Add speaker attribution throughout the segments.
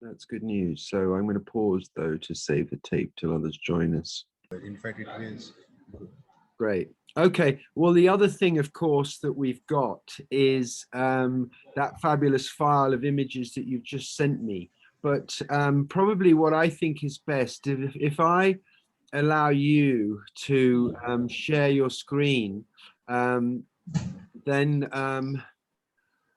Speaker 1: That's good news. So I'm going to pause though to save the tape till others join us.
Speaker 2: In fact, it is.
Speaker 1: Great. Okay. Well, the other thing, of course, that we've got is that fabulous file of images that you've just sent me. But probably what I think is best, if I allow you to share your screen, then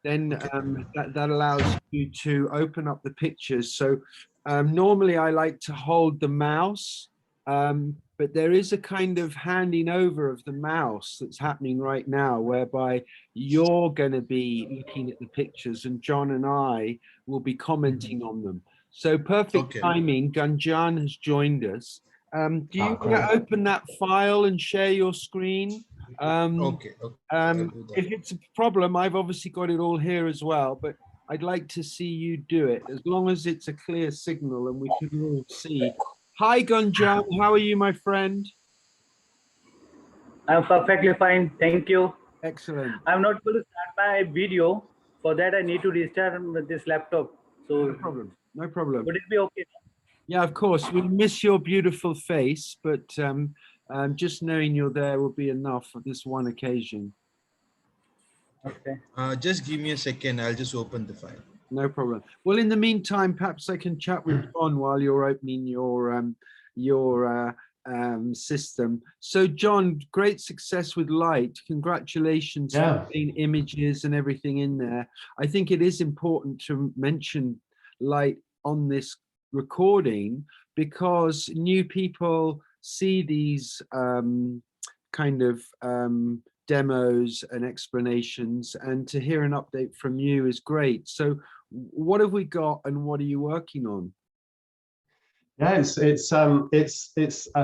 Speaker 1: that allows you to open up the pictures. So normally I like to hold the mouse, but there is a kind of handing over of the mouse that's happening right now, whereby you're going to be looking at the pictures and John and I will be commenting on them. So perfect
Speaker 2: Okay.
Speaker 1: timing. Gunjan has joined us. Do you want
Speaker 3: great.
Speaker 1: to open that file and share your screen?
Speaker 2: Okay. Okay. I'll do that.
Speaker 1: If it's a problem, I've obviously got it all here as well, but I'd like to see you do it, as long as it's a clear signal and we can all see. Hi, Gunjan, how are you, my friend?
Speaker 4: I'm perfectly fine, thank you.
Speaker 1: Excellent.
Speaker 4: I'm not going to start my video. For that, I need to restart this laptop. So,
Speaker 1: No problem. No problem.
Speaker 4: would it be okay?
Speaker 1: Yeah, of course. We miss your beautiful face, but just knowing you're there will be enough for this one occasion.
Speaker 4: Okay.
Speaker 2: Just give me a second. I'll just open the file.
Speaker 1: No problem. Well, in the meantime, perhaps I can chat with John while you're opening your system. So, John, great success with light. Congratulations for putting images and everything in there. I think it is important to mention light on this recording because new people see these kind of demos and explanations, and to hear an update from you is great. So what have we got and what are you working on?
Speaker 3: Yeah, it's a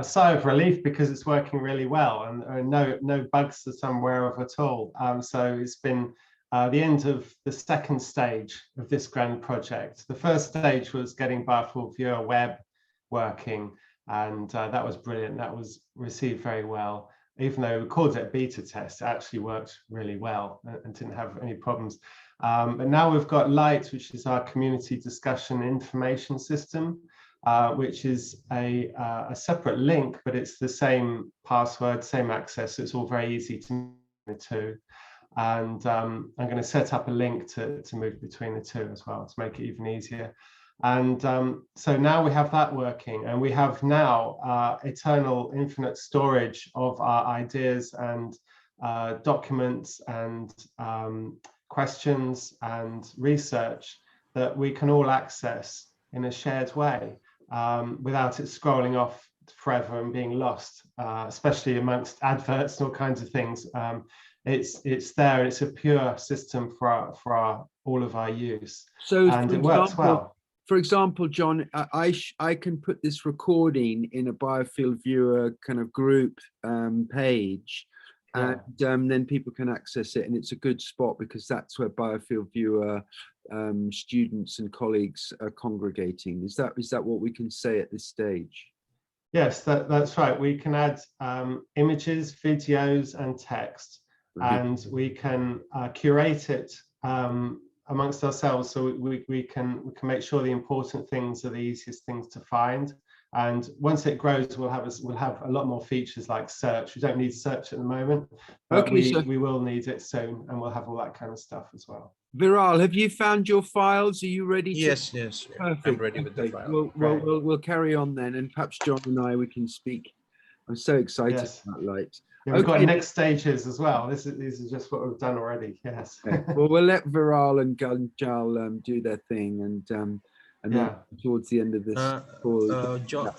Speaker 3: sigh of relief because it's working really well, and no bugs that I'm aware of at all. So it's been the end of the second stage of this grand project. The first stage was getting Biofield Viewer web working, and that was brilliant. That was received very well. Even though we called it a beta test, it actually worked really well and didn't have any problems. But now we've got Light, which is our community discussion information system, which is a separate link, but it's the same password, same access. So it's all very easy to move the two. And I'm going to set up a link to move between the two as well to make it even easier. And so now we have that working, and we have now eternal infinite storage of our ideas and documents and questions and research that we can all access in a shared way without it scrolling off forever and being lost, especially amongst adverts and all kinds of things. It's there. It's a pure system for all of our use,
Speaker 1: so
Speaker 3: and it works well.
Speaker 1: For example, John, I can put this recording in a Biofield Viewer kind of group page, and then people can access it, and it's a good spot because that's where Biofield Viewer students and colleagues are congregating. Is that what we can say at this stage?
Speaker 3: Yes, that's right. We can add images, videos, and text, and we can curate it amongst ourselves, so we can make sure the important things are the easiest things to find. And once it grows, we'll have a lot more features like search. We don't need search at the moment, but we will need it soon, and we'll have all that kind of stuff as well.
Speaker 1: Viral, have you found your files? Are you ready to?
Speaker 2: Yes.
Speaker 1: Perfect.
Speaker 2: I'm ready with the file.
Speaker 1: We'll carry on then, and perhaps John and I, we can speak. I'm so excited about Light.
Speaker 3: Yeah, we've got next stages as well. These are just what we've done already. Yes.
Speaker 1: Okay. Well, we'll let Viral and Gunjal do their thing, and then towards the end of this call,
Speaker 2: John,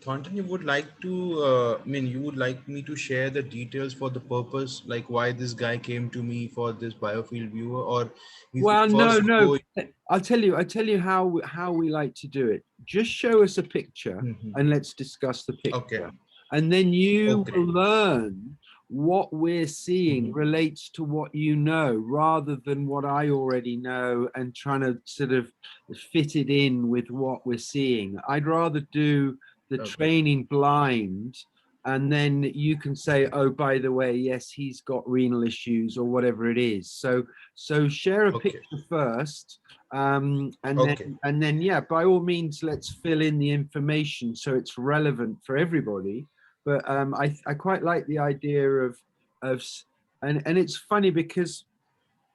Speaker 2: Thornton, you would like to, you would like me to share the details for the purpose, like why this guy came to me for this Biofield Viewer, or?
Speaker 1: Well, no. I'll tell you how we like to do it. Just show us a picture, and let's discuss the picture.
Speaker 2: Okay.
Speaker 1: And then you will learn what we're seeing relates to what you know, rather than what I already know and trying to sort of fit it in with what we're seeing. I'd rather do the training blind and then you can say, oh, by the way, yes, he's got renal issues or whatever it is. So share a
Speaker 2: Okay.
Speaker 1: picture first,
Speaker 2: Okay.
Speaker 1: and then yeah, by all means, let's fill in the information so it's relevant for everybody. But I quite like the idea of and it's funny because,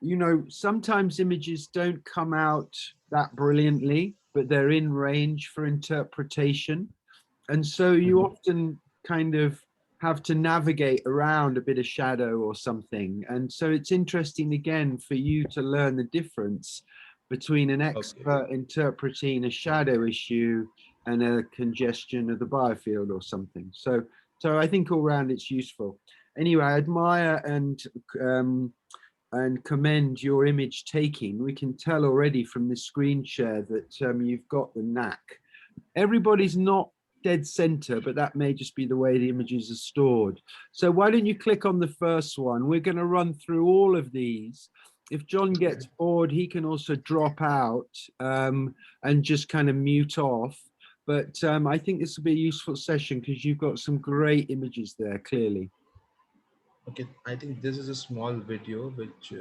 Speaker 1: you know, sometimes images don't come out that brilliantly, but they're in range for interpretation. And so you often kind of have to navigate around a bit of shadow or something. And so it's interesting again for you to learn the difference between an expert interpreting a shadow issue and a congestion of the biofield or something. So I think all round it's useful. Anyway, I admire and commend your image taking. We can tell already from the screen share that you've got the knack. Everybody's not dead center, but that may just be the way the images are stored. So why don't you click on the first one? We're going to run through all of these. If John gets bored, he can also drop out and just kind of mute off. But I think this will be a useful session because you've got some great images there, clearly.
Speaker 2: Okay, I think this is a small video which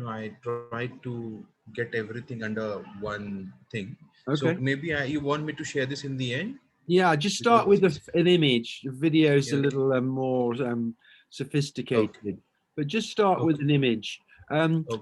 Speaker 2: I tried to get everything under one thing. So
Speaker 1: Okay.
Speaker 2: maybe you want me to share this in the end?
Speaker 1: Yeah, just start with an image. The video's a little more sophisticated, but just start with an image.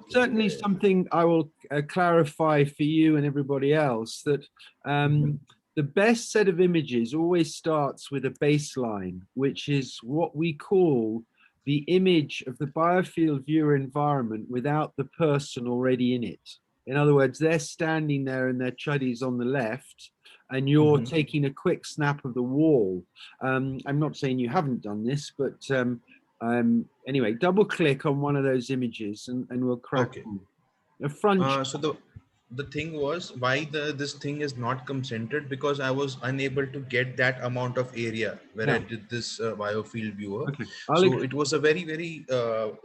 Speaker 1: Certainly something I will clarify for you and everybody else, that the best set of images always starts with a baseline, which is what we call the image of the biofield viewer environment without the person already in it. In other words, they're standing there and their chuddies on the left, and you're taking a quick snap of the wall. I'm not saying you haven't done this, but anyway, double click on one of those images and we'll crack on. The front.
Speaker 2: So the thing was why this thing is not come centered, because I was unable to get that amount of area where I did this biofield viewer.
Speaker 1: Okay.
Speaker 2: So it was a very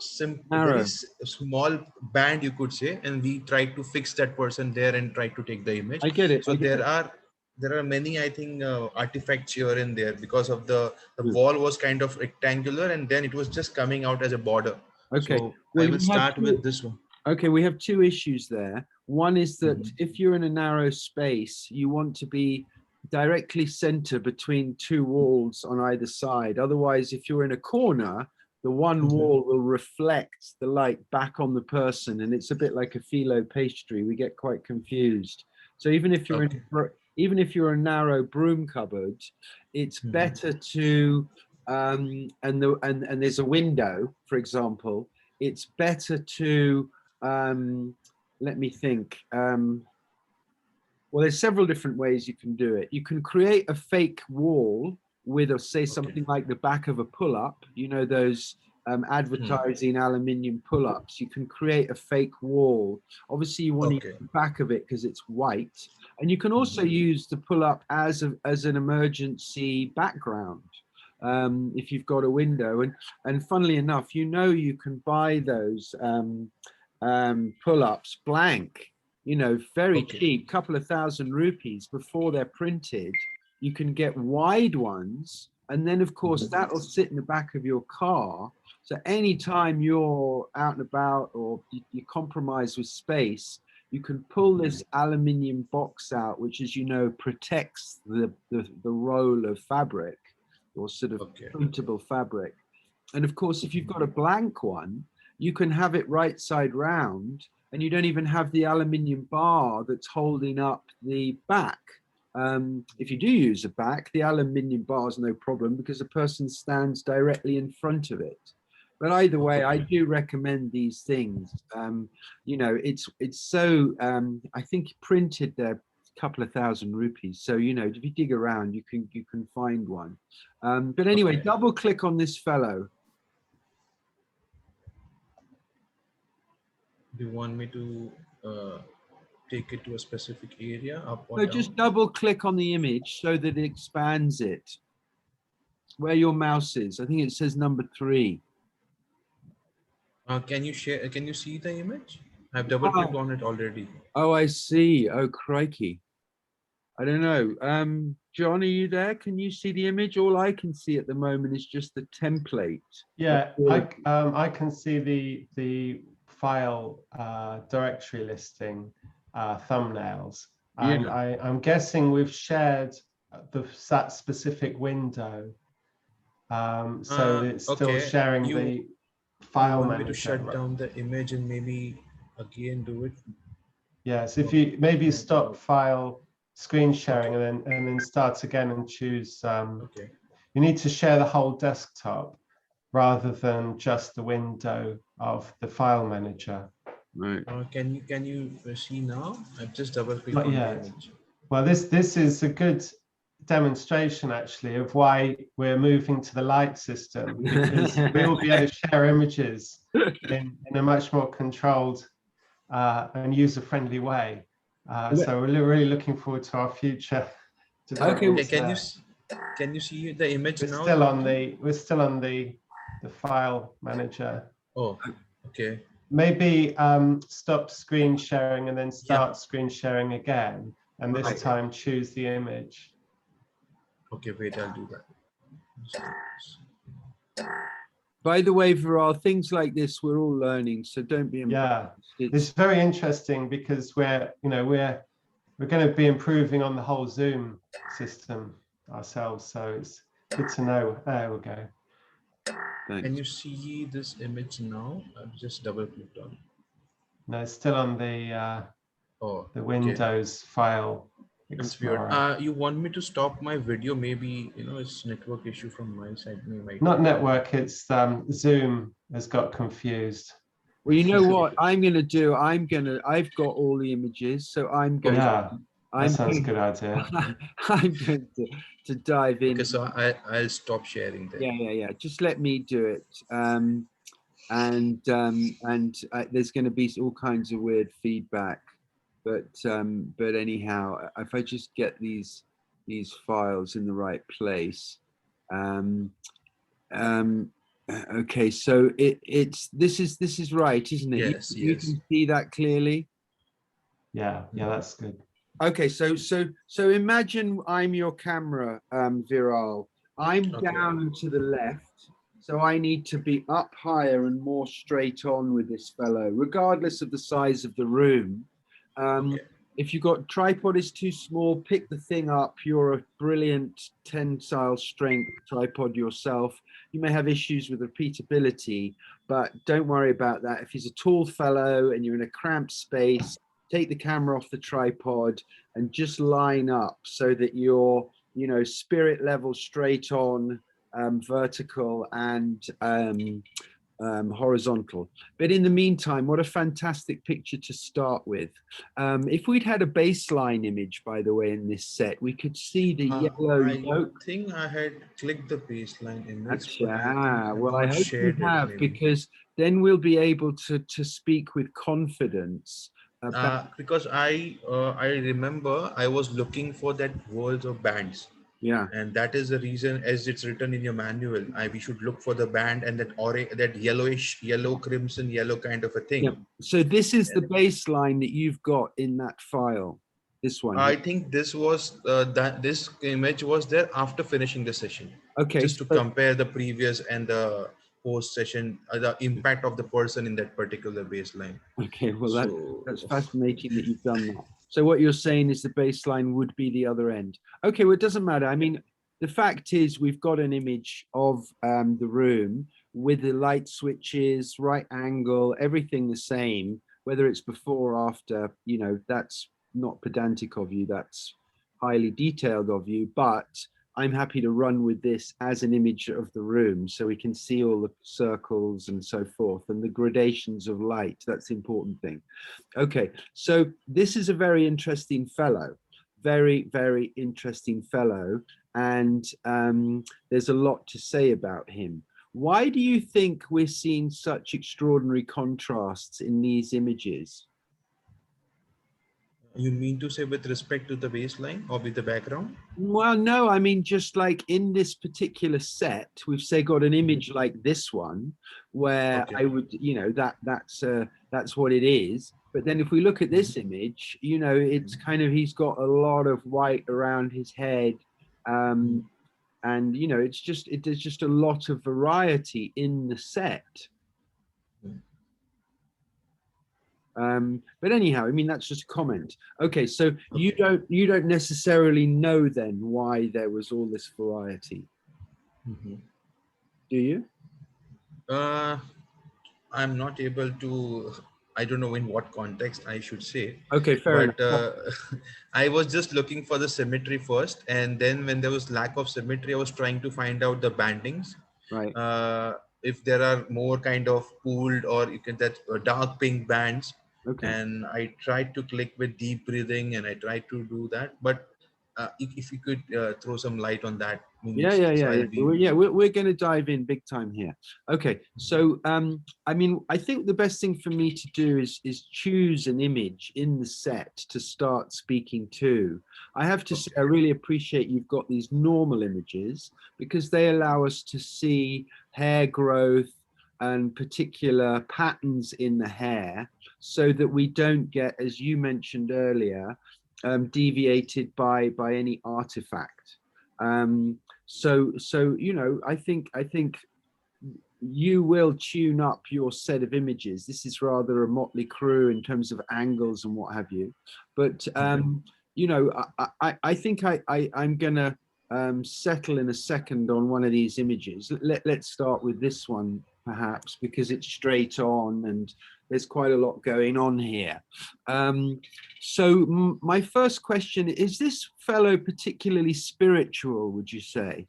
Speaker 2: simple, very small band, you could say, and we tried to fix that person there and try to take the image.
Speaker 1: I get it.
Speaker 2: So there are many, I think, artifacts here and there because of the wall was kind of rectangular and then it was just coming out as a border.
Speaker 1: Okay.
Speaker 2: So I will start with this one.
Speaker 1: Okay, we have two issues there. One is that if you're in a narrow space, you want to be directly center between two walls on either side. Otherwise, if you're in a corner, the one wall will reflect the light back on the person, and it's a bit like a phyllo pastry. We get quite confused. So even if you're even if you're a narrow broom cupboard, it's better to and there's a window, for example. It's better to let me think. Well, there's several different ways you can do it. You can create a fake wall with, or say something like the back of a pull-up. You know those advertising aluminium pull-ups. You can create a fake wall. Obviously, you want to use the back of it because it's white, and you can also use the pull-up as an emergency background. If you've got a window, and funnily enough, you know, you can buy those pull-ups blank, you know, very cheap, couple of thousand rupees before they're printed. You can get wide ones, and then of course that'll sit in the back of your car. So anytime you're out and about or you compromise with space, you can pull this aluminium box out, which, as you know, protects the roll of fabric, or sort of printable fabric. And of course, if you've got a blank one, you can have it right side round, and you don't even have the aluminium bar that's holding up the back. If you do use a back, the aluminium bar is no problem because the person stands directly in front of it. But either way, I do recommend these things. You know, it's so, I think printed there a couple of thousand rupees. So, you know, if you dig around, you can find one. But anyway, double click on this fellow.
Speaker 2: Do you want me to take it to a specific area, up or
Speaker 1: So
Speaker 2: down?
Speaker 1: just double click on the image so that it expands it. Where your mouse is, I think it says number 3.
Speaker 2: Can you share? Can you see the image? I've double clicked on it already.
Speaker 1: Oh, I see. Oh, crikey. I don't know. John, are you there? Can you see the image? All I can see at the moment is just the template.
Speaker 3: Yeah, I can see the file directory listing thumbnails, and
Speaker 1: Yeah.
Speaker 3: I'm guessing we've shared that specific window, so it's still
Speaker 2: Okay,
Speaker 3: sharing
Speaker 2: you
Speaker 3: the
Speaker 2: you
Speaker 3: file
Speaker 2: want me to
Speaker 3: manager.
Speaker 2: shut down the image and maybe again do it?
Speaker 3: Yes, if you maybe stop file screen sharing
Speaker 2: Okay.
Speaker 3: and then start again and choose.
Speaker 2: Okay.
Speaker 3: You need to share the whole desktop rather than just the window of the file manager.
Speaker 1: Right.
Speaker 2: Can you see now? I've just double clicked
Speaker 3: Not
Speaker 2: on the
Speaker 3: yet.
Speaker 2: image.
Speaker 3: Well, this is a good demonstration actually of why we're moving to the light system, because we will be able to share images in a much more controlled and user-friendly way. So we're really looking forward to our future
Speaker 1: Okay,
Speaker 3: developments.
Speaker 2: Can you see the image
Speaker 3: We're
Speaker 2: now?
Speaker 3: still on the file manager.
Speaker 2: Oh, okay.
Speaker 3: Maybe stop screen sharing and then start screen sharing again, and this
Speaker 1: Right.
Speaker 3: time choose the image.
Speaker 2: Okay, wait, I'll do that.
Speaker 1: By the way, Viral, things like this we're all learning, so don't be embarrassed.
Speaker 3: Yeah, it's very interesting because we're going to be improving on the whole Zoom system ourselves, so it's good to know. There we go.
Speaker 1: Thanks.
Speaker 2: Can you see this image now? I've just double clicked on it.
Speaker 3: No, it's still on the Windows file
Speaker 2: That's weird.
Speaker 3: Explorer.
Speaker 2: You want me to stop my video? Maybe it's network issue from my side.
Speaker 3: Not network, it's Zoom has got confused.
Speaker 1: Well, you know what I'm going to do? I've got all the images, so I'm going
Speaker 3: that sounds a good idea.
Speaker 1: I'm going to dive in.
Speaker 2: Okay, so I'll stop sharing then.
Speaker 1: Yeah. Just let me do it. There's going to be all kinds of weird feedback, but anyhow, if I just get these files in the right place. Okay, so this is right, isn't it?
Speaker 2: Yes,
Speaker 1: you can see that clearly.
Speaker 3: Yeah, that's good.
Speaker 1: Okay, so imagine I'm your camera, Viral. I'm down and to the left, so I need to be up higher and more straight on with this fellow, regardless of the size of the room. If you've got tripod is too small, pick the thing up. You're a brilliant tensile strength tripod yourself. You may have issues with repeatability, but don't worry about that. If he's a tall fellow and you're in a cramped space, take the camera off the tripod and just line up so that you're, spirit level straight on, vertical and horizontal. But in the meantime, what a fantastic picture to start with. If we'd had a baseline image, by the way, in this set, we could see the yellow yolk.
Speaker 2: I think I had clicked the baseline image.
Speaker 1: Well, I hope you have, because then we'll be able to speak with confidence.
Speaker 2: Because I remember I was looking for that words of bands.
Speaker 1: Yeah,
Speaker 2: and that is the reason, as it's written in your manual, we should look for the band and that orange, that yellow, crimson, yellow kind of a thing.
Speaker 1: Yeah. So this is the baseline that you've got in that file. This one.
Speaker 2: I think this was this image was there after finishing the session.
Speaker 1: Okay.
Speaker 2: Just to compare the previous and the post session, the impact of the person in that particular baseline.
Speaker 1: Okay. Well, that's fascinating that you've done that. So what you're saying is the baseline would be the other end. Okay, well, it doesn't matter. I mean, the fact is we've got an image of the room with the light switches, right angle, everything the same, whether it's before or after, that's not pedantic of you, that's highly detailed of you, but I'm happy to run with this as an image of the room so we can see all the circles and so forth and the gradations of light. That's the important thing. Okay, so this is a very interesting fellow, very, very interesting fellow. And there's a lot to say about him. Why do you think we're seeing such extraordinary contrasts in these images?
Speaker 2: You mean to say with respect to the baseline or with the background?
Speaker 1: Well, no, I mean, just like in this particular set, we've say got an image like this one, where I would, that's what it is. But then if we look at this image, it's kind of, he's got a lot of white around his head, And you know, there's just a lot of variety in the set. But anyhow, I mean, that's just a comment. Okay, so you don't necessarily know then why there was all this variety, do you?
Speaker 2: I'm not able to, I don't know in what context I should say.
Speaker 1: Okay, fair
Speaker 2: But
Speaker 1: enough.
Speaker 2: I was just looking for the symmetry first, and then when there was lack of symmetry, I was trying to find out the bandings.
Speaker 1: Right.
Speaker 2: If there are more kind of pooled or you can that dark pink bands.
Speaker 1: Okay.
Speaker 2: And I tried to click with deep breathing, and I tried to do that. But if you could throw some light on that.
Speaker 1: We're going to dive in big time here. Okay, so I mean, I think the best thing for me to do is choose an image in the set to start speaking to. I have to say, I really appreciate you've got these normal images because they allow us to see hair growth and particular patterns in the hair, so that we don't get, as you mentioned earlier, deviated by any artifact. So you know, I think you will tune up your set of images. This is rather a motley crew in terms of angles and what have you, but you know, I think I'm gonna settle in a second on one of these images. Let's start with this one perhaps, because it's straight on and there's quite a lot going on here. So my first question is this fellow particularly spiritual, would you say?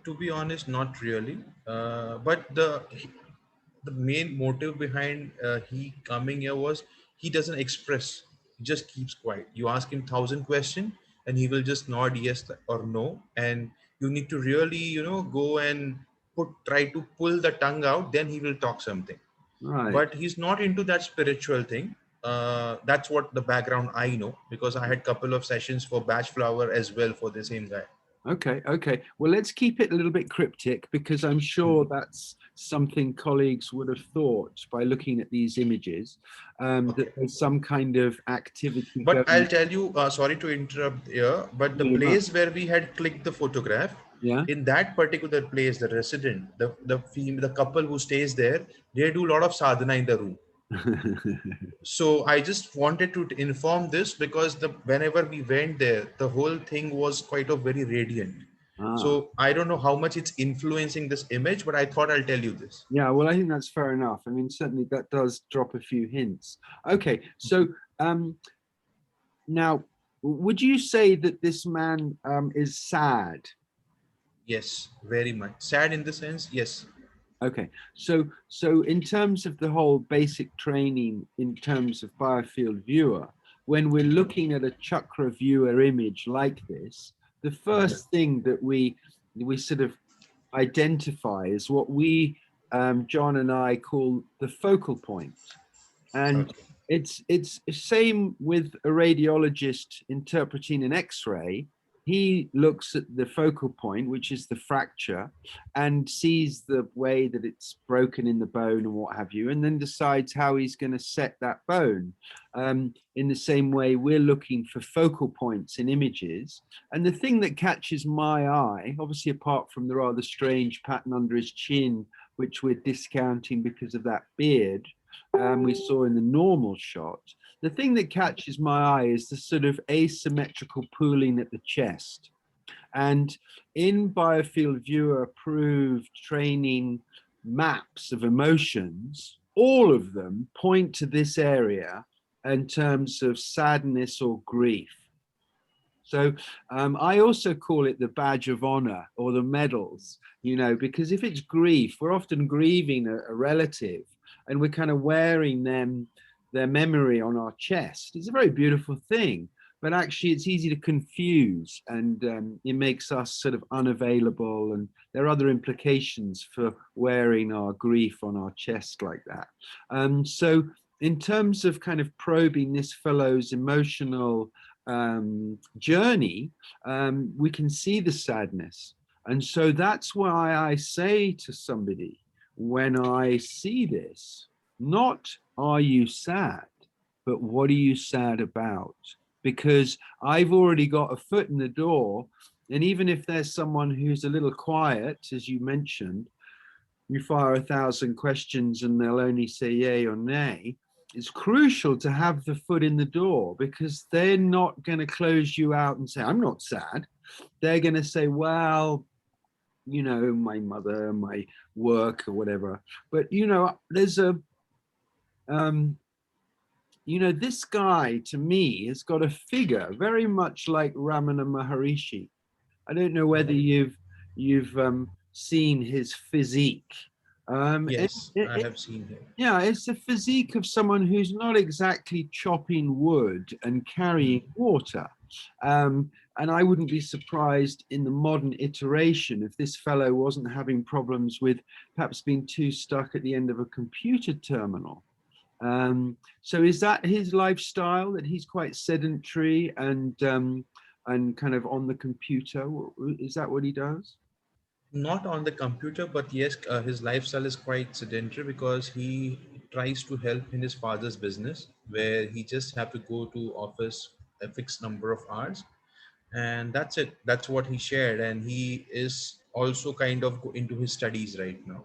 Speaker 2: To be honest, not really. But the main motive behind he coming here was he doesn't express. He just keeps quiet. You ask him 1,000 questions, and he will just nod yes or no. And you need to really, go and try to pull the tongue out. Then he will talk something.
Speaker 1: Right.
Speaker 2: But he's not into that spiritual thing. That's what the background I know, because I had a couple of sessions for Batch Flower as well for the same guy.
Speaker 1: Okay. Well, let's keep it a little bit cryptic, because I'm sure that's something colleagues would have thought by looking at these images, that there's some kind of activity.
Speaker 2: But I'll tell you, sorry to interrupt here, but the place where we had clicked the photograph, in that particular place, the resident, the couple who stays there, they do a lot of sadhana in the room. So I just wanted to inform this, because whenever we went there, the whole thing was quite very radiant. So I don't know how much it's influencing this image, but I thought I'll tell you this.
Speaker 1: Yeah, well, I think that's fair enough. I mean, certainly that does drop a few hints. Okay, so now, would you say that this man is sad?
Speaker 2: Yes, very much. Sad in the sense, yes.
Speaker 1: Okay, so in terms of the whole basic training in terms of Biofield Viewer, when we're looking at a chakra viewer image like this, the first thing that we sort of identify is what we, John and I, call the focal point. And it's same with a radiologist interpreting an X-ray. He looks at the focal point, which is the fracture, and sees the way that it's broken in the bone and what have you, and then decides how he's going to set that bone. In the same way, we're looking for focal points in images. And the thing that catches my eye, obviously apart from the rather strange pattern under his chin, which we're discounting because of that beard we saw in the normal shot, the thing that catches my eye is the sort of asymmetrical pooling at the chest. And in Biofield Viewer approved training maps of emotions, all of them point to this area in terms of sadness or grief. So I also call it the badge of honor or the medals, you know, because if it's grief, we're often grieving a relative, and we're kind of wearing their memory on our chest. It's a very beautiful thing, but actually it's easy to confuse, and it makes us sort of unavailable, and there are other implications for wearing our grief on our chest like that. So in terms of kind of probing this fellow's emotional journey, we can see the sadness. And so that's why I say to somebody, when I see this, not are you sad, but what are you sad about? because I've already got a foot in the door. And even if there's someone who's a little quiet, as you mentioned, you fire 1,000 questions and they'll only say yay or nay. It's crucial to have the foot in the door, because they're not going to close you out and say, I'm not sad. They're going to say, well, you know, my mother, my work, or whatever. But, you know, there's a, you know, this guy to me has got a figure very much like Ramana Maharishi. I don't know whether you've seen his physique.
Speaker 2: Yes, I have seen him.
Speaker 1: Yeah, it's a physique of someone who's not exactly chopping wood and carrying water. And I wouldn't be surprised in the modern iteration if this fellow wasn't having problems with perhaps being too stuck at the end of a computer terminal. So is that his lifestyle, that he's quite sedentary and kind of on the computer? Is that what he does?
Speaker 2: Not on the computer, but yes, his lifestyle is quite sedentary because he tries to help in his father's business, where he just have to go to office a fixed number of hours, and that's it. That's what he shared, and he is also kind of into his studies right now.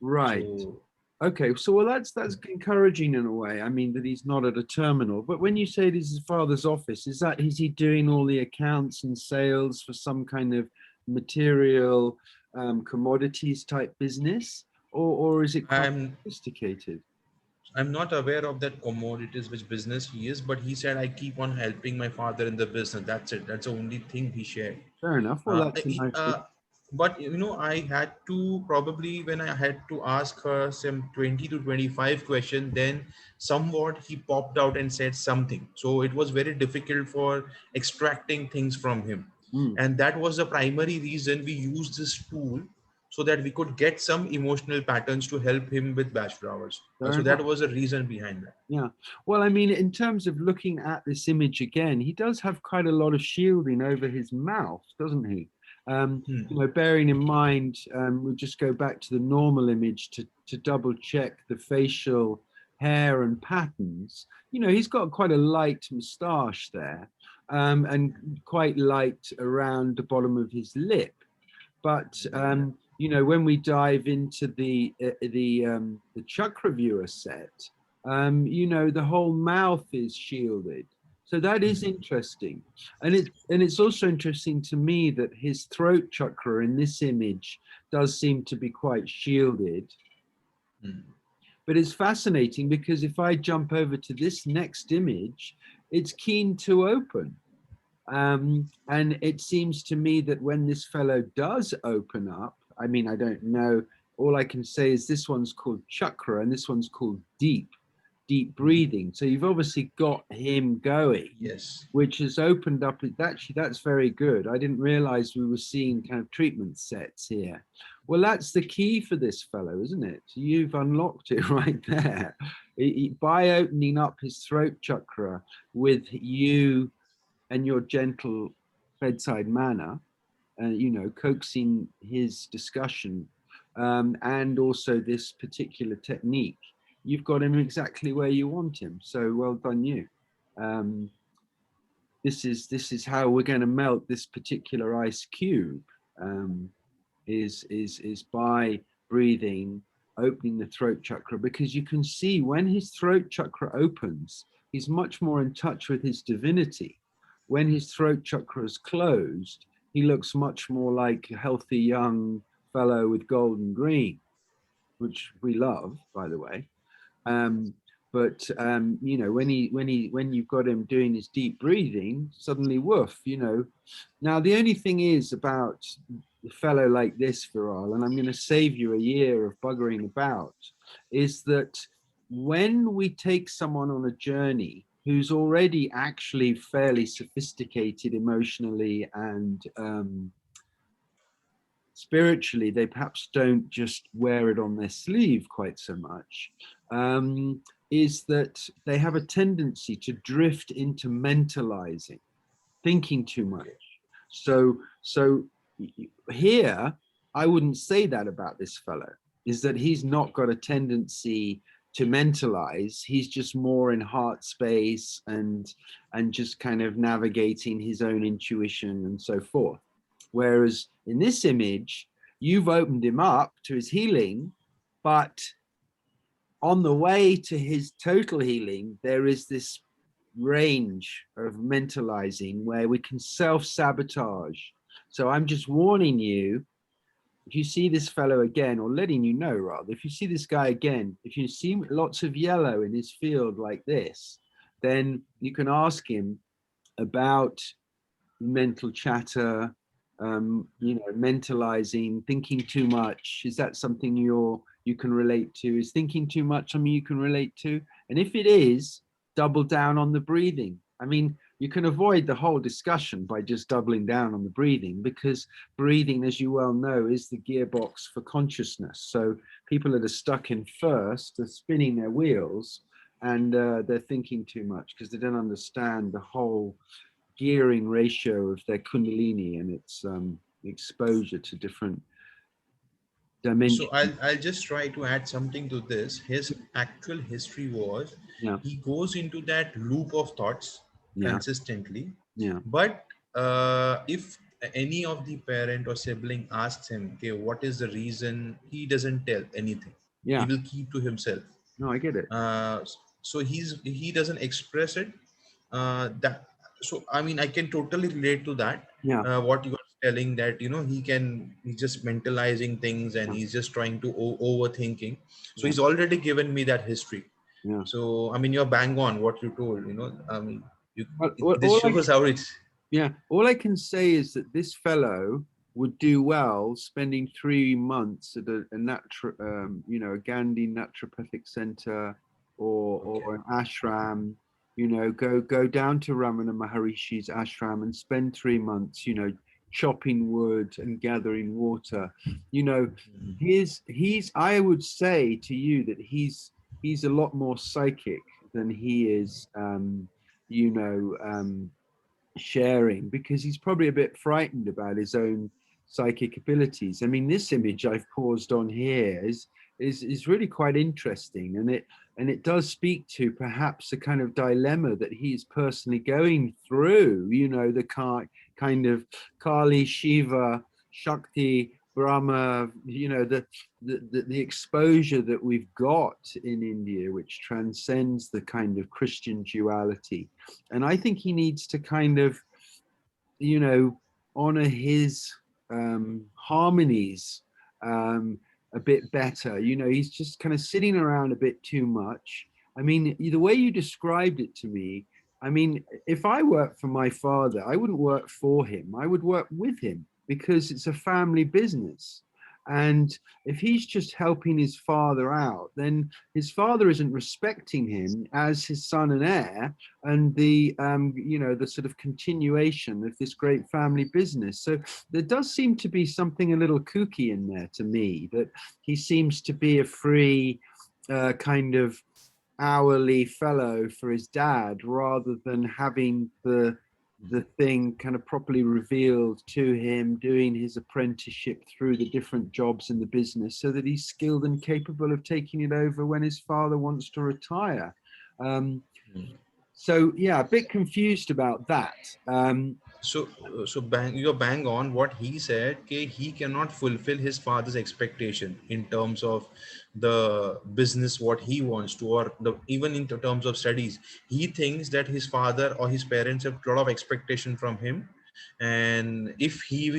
Speaker 1: Right.
Speaker 2: So,
Speaker 1: okay, so well, that's encouraging in a way. I mean, that he's not at a terminal. But when you say this is his father's office, is he doing all the accounts and sales for some kind of material commodities type business, or is it quite sophisticated?
Speaker 2: I'm not aware of that commodities which business he is, but he said, I keep on helping my father in the business. That's it. That's the only thing he shared.
Speaker 1: Fair enough. Well, that's a nice
Speaker 2: but you know, I had to probably, when I had to ask her some 20 to 25 questions, then somewhat he popped out and said something. So it was very difficult for extracting things from him. And that was the primary reason we used this tool, so that we could get some emotional patterns to help him with bachelor hours. So that was the reason behind that.
Speaker 1: Yeah. Well, I mean, in terms of looking at this image again, he does have quite a lot of shielding over his mouth, doesn't he? You know, bearing in mind, we'll just go back to the normal image to double check the facial hair and patterns. You know, he's got quite a light moustache there, and quite light around the bottom of his lip. But you know, when we dive into the chakra viewer set, you know, the whole mouth is shielded. So that is interesting. And it's also interesting to me that his throat chakra in this image does seem to be quite shielded. But it's fascinating because if I jump over to this next image, it's keen to open. And it seems to me that when this fellow does open up, I mean, I don't know, all I can say is this one's called chakra and this one's called deep breathing. So you've obviously got him going,
Speaker 2: yes,
Speaker 1: which has opened up. Actually, that's very good. I didn't realize we were seeing kind of treatment sets here. Well, that's the key for this fellow, isn't it? You've unlocked it right there. By opening up his throat chakra with you and your gentle bedside manner, you know, coaxing his discussion, and also this particular technique, you've got him exactly where you want him. So well done you. This is how we're going to melt this particular ice cube, is by breathing, opening the throat chakra, because you can see when his throat chakra opens, he's much more in touch with his divinity. When his throat chakra is closed, he looks much more like a healthy young fellow with golden green, which we love, by the way. But you know, when you've got him doing his deep breathing, suddenly woof, you know. Now the only thing is about a fellow like this, Viral, and I'm going to save you a year of buggering about, is that when we take someone on a journey who's already actually fairly sophisticated emotionally and spiritually, they perhaps don't just wear it on their sleeve quite so much, is that they have a tendency to drift into mentalizing, thinking too much. So here, I wouldn't say that about this fellow, is that he's not got a tendency to mentalize. He's just more in heart space and just kind of navigating his own intuition and so forth. Whereas in this image, you've opened him up to his healing, but on the way to his total healing, there is this range of mentalizing where we can self-sabotage. So I'm just warning you, if you see this fellow again, or letting you know rather, if you see this guy again, if you see lots of yellow in his field like this, then you can ask him about mental chatter, you know, mentalizing, thinking too much. Is that something you can relate to? Is thinking too much something you can relate to? And if it is, double down on the breathing. I mean, you can avoid the whole discussion by just doubling down on the breathing, because breathing, as you well know, is the gearbox for consciousness. So people that are stuck in first are spinning their wheels, and they're thinking too much because they don't understand the whole gearing ratio of their kundalini and its exposure to different dimensions.
Speaker 2: So I'll just try to add something to this. His actual history was, he goes into that loop of thoughts consistently. But if any of the parent or sibling asks him, okay, what is the reason, he doesn't tell anything. He will keep to himself.
Speaker 1: No, I get it.
Speaker 2: So he doesn't express it. So I mean, I can totally relate to that. What you are telling, that he's just mentalizing things, and he's just trying to overthinking. So he's already given me that history. So I mean, you're bang on what you told. I mean, this shows how it's.
Speaker 1: All I can say is that this fellow would do well spending 3 months at a a Gandhi naturopathic center or an ashram. Go down to Ramana Maharishi's ashram and spend 3 months, chopping wood and gathering water. I would say to you that he's a lot more psychic than he is, sharing, because he's probably a bit frightened about his own psychic abilities. I mean, this image I've paused on here is really quite interesting, and it does speak to perhaps a kind of dilemma that he's personally going through. The kind of Kali, Shiva, Shakti, Brahma, the exposure that we've got in India, which transcends the kind of Christian duality. And I think he needs to kind of, honor his harmonies a bit better. He's just kind of sitting around a bit too much. I mean, the way you described it to me, I mean, if I worked for my father, I wouldn't work for him. I would work with him, because it's a family business. And if he's just helping his father out, then his father isn't respecting him as his son and heir, and the sort of continuation of this great family business. So there does seem to be something a little kooky in there to me, that he seems to be a free kind of hourly fellow for his dad, rather than having the thing kind of properly revealed to him, doing his apprenticeship through the different jobs in the business, so that he's skilled and capable of taking it over when his father wants to retire. So yeah, a bit confused about that.
Speaker 2: You're bang on what he said. Okay, he cannot fulfill his father's expectation in terms of the business, what he wants to, or even in terms of studies. He thinks that his father or his parents have a lot of expectation from him, and if he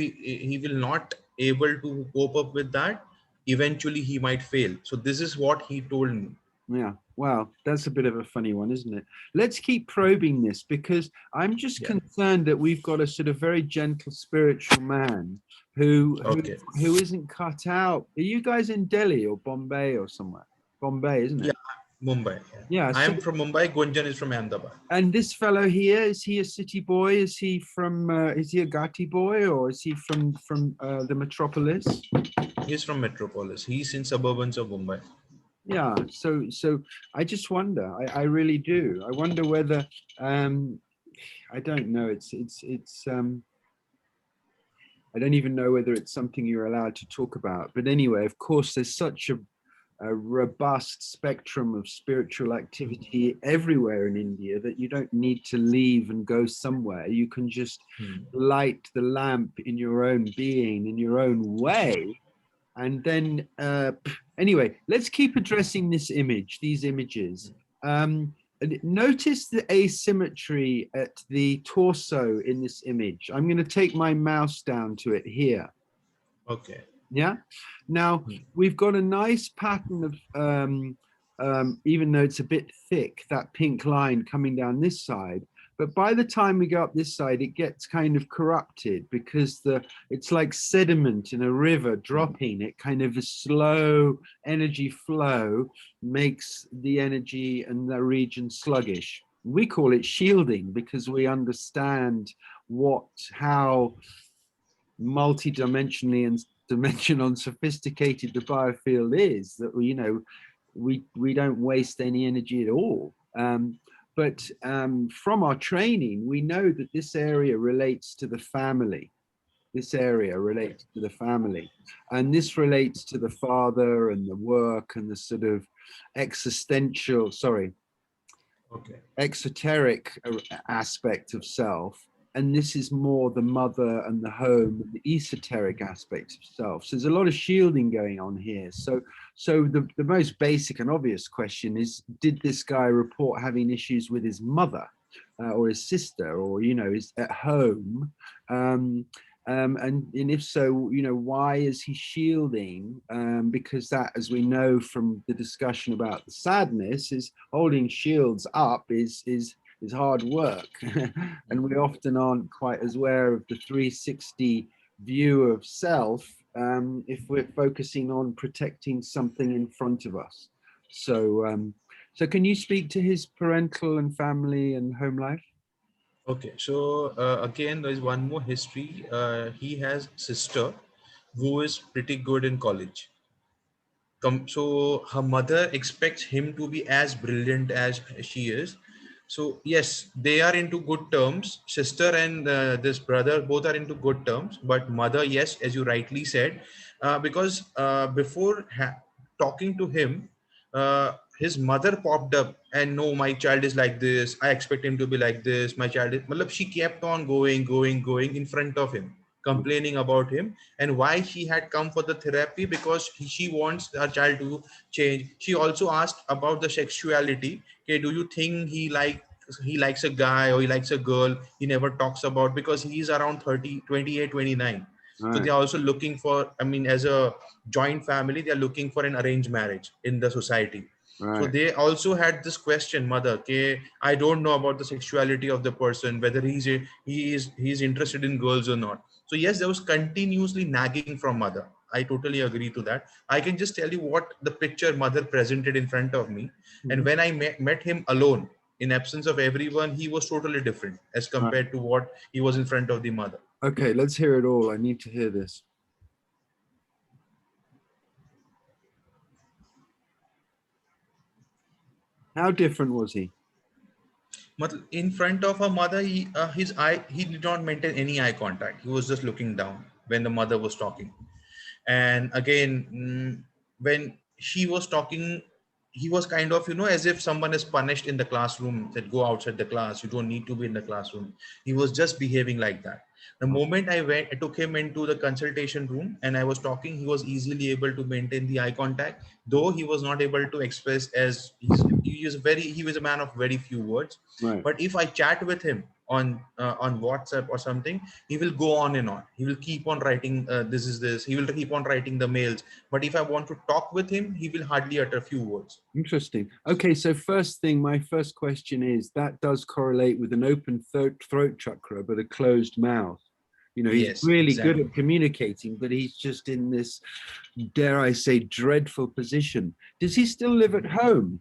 Speaker 2: will not able to cope up with that, eventually he might fail. So this is what he told me.
Speaker 1: Yeah, well, that's a bit of a funny one, isn't it? Let's keep probing this, because I'm just concerned that we've got a sort of very gentle spiritual man who isn't cut out. Are you guys in Delhi or Bombay or somewhere? Bombay, isn't it?
Speaker 2: Yeah, Mumbai.
Speaker 1: Yeah,
Speaker 2: I am from Mumbai. Gunjan is from Ahmedabad.
Speaker 1: And this fellow here, is he a city boy? Is he from? Is he a Gati boy, or is he from the metropolis?
Speaker 2: He's from metropolis. He's in suburbans of Mumbai.
Speaker 1: Yeah, so I just wonder, I really do. I wonder whether I don't know, it's I don't even know whether it's something you're allowed to talk about. But anyway, of course, there's such a a robust spectrum of spiritual activity everywhere in India, that you don't need to leave and go somewhere. You can just light the lamp in your own being, in your own way. And then, anyway, let's keep addressing this image, these images. Notice the asymmetry at the torso in this image. I'm going to take my mouse down to it here.
Speaker 2: Okay.
Speaker 1: Yeah. Now we've got a nice pattern of, even though it's a bit thick, that pink line coming down this side. But by the time we go up this side, it gets kind of corrupted because it's like sediment in a river dropping. It kind of a slow energy flow makes the energy and the region sluggish. We call it shielding because we understand how multi-dimensionally and dimensional and sophisticated the biofield is, that we don't waste any energy at all. But from our training, we know that this area relates to the family. This area relates to the family. And this relates to the father and the work and the sort of exoteric aspect of self. And this is more the mother and the home and the esoteric aspect of self. So there's a lot of shielding going on here. So the most basic and obvious question is, did this guy report having issues with his mother or his sister, or, is at home? And if so, why is he shielding? Because that, as we know from the discussion about the sadness, is holding shields up is hard work. And we often aren't quite as aware of the 360 view of self if we're focusing on protecting something in front of us. So can you speak to his parental and family and home life?
Speaker 2: Okay, so again, there is one more history. He has sister who is pretty good in college. So her mother expects him to be as brilliant as she is. So yes, they are into good terms. Sister and this brother both are into good terms. But mother, yes, as you rightly said, because before talking to him, his mother popped up and, no, my child is like this. I expect him to be like this. My child is. Malab, she kept on going in front of him, complaining about him and why she had come for the therapy, because she wants her child to change. She also asked about the sexuality. Okay, do you think he likes a guy or he likes a girl? He never talks about, because he's around 30, 28, 29. Right. So they're also looking for, as a joint family, they're looking for an arranged marriage in the society. Right. So they also had this question, mother, okay, I don't know about the sexuality of the person, whether he's interested in girls or not. So yes, there was continuously nagging from mother. I totally agree to that. I can just tell you what the picture mother presented in front of me. Mm-hmm. And when I met him alone, in absence of everyone, he was totally different as compared to what he was in front of the mother.
Speaker 1: Okay, let's hear it all. I need to hear this. How different was he?
Speaker 2: In front of her mother, he did not maintain any eye contact. He was just looking down when the mother was talking. And again, when she was talking, he was kind of, as if someone is punished in the classroom, said, go outside the class, you don't need to be in the classroom. He was just behaving like that. The moment I took him into the consultation room and I was talking, he was easily able to maintain the eye contact, though he was not able to express, as he was a man of very few words. Right. But if I chat with him on WhatsApp or something, he will go on and on. He will keep on writing, this is this. He will keep on writing the mails. But if I want to talk with him, he will hardly utter a few words.
Speaker 1: Interesting. Okay, so first thing, my first question is, that does correlate with an open throat chakra, but a closed mouth. He's really good at communicating, but he's just in this, dare I say, dreadful position. Does he still live at home?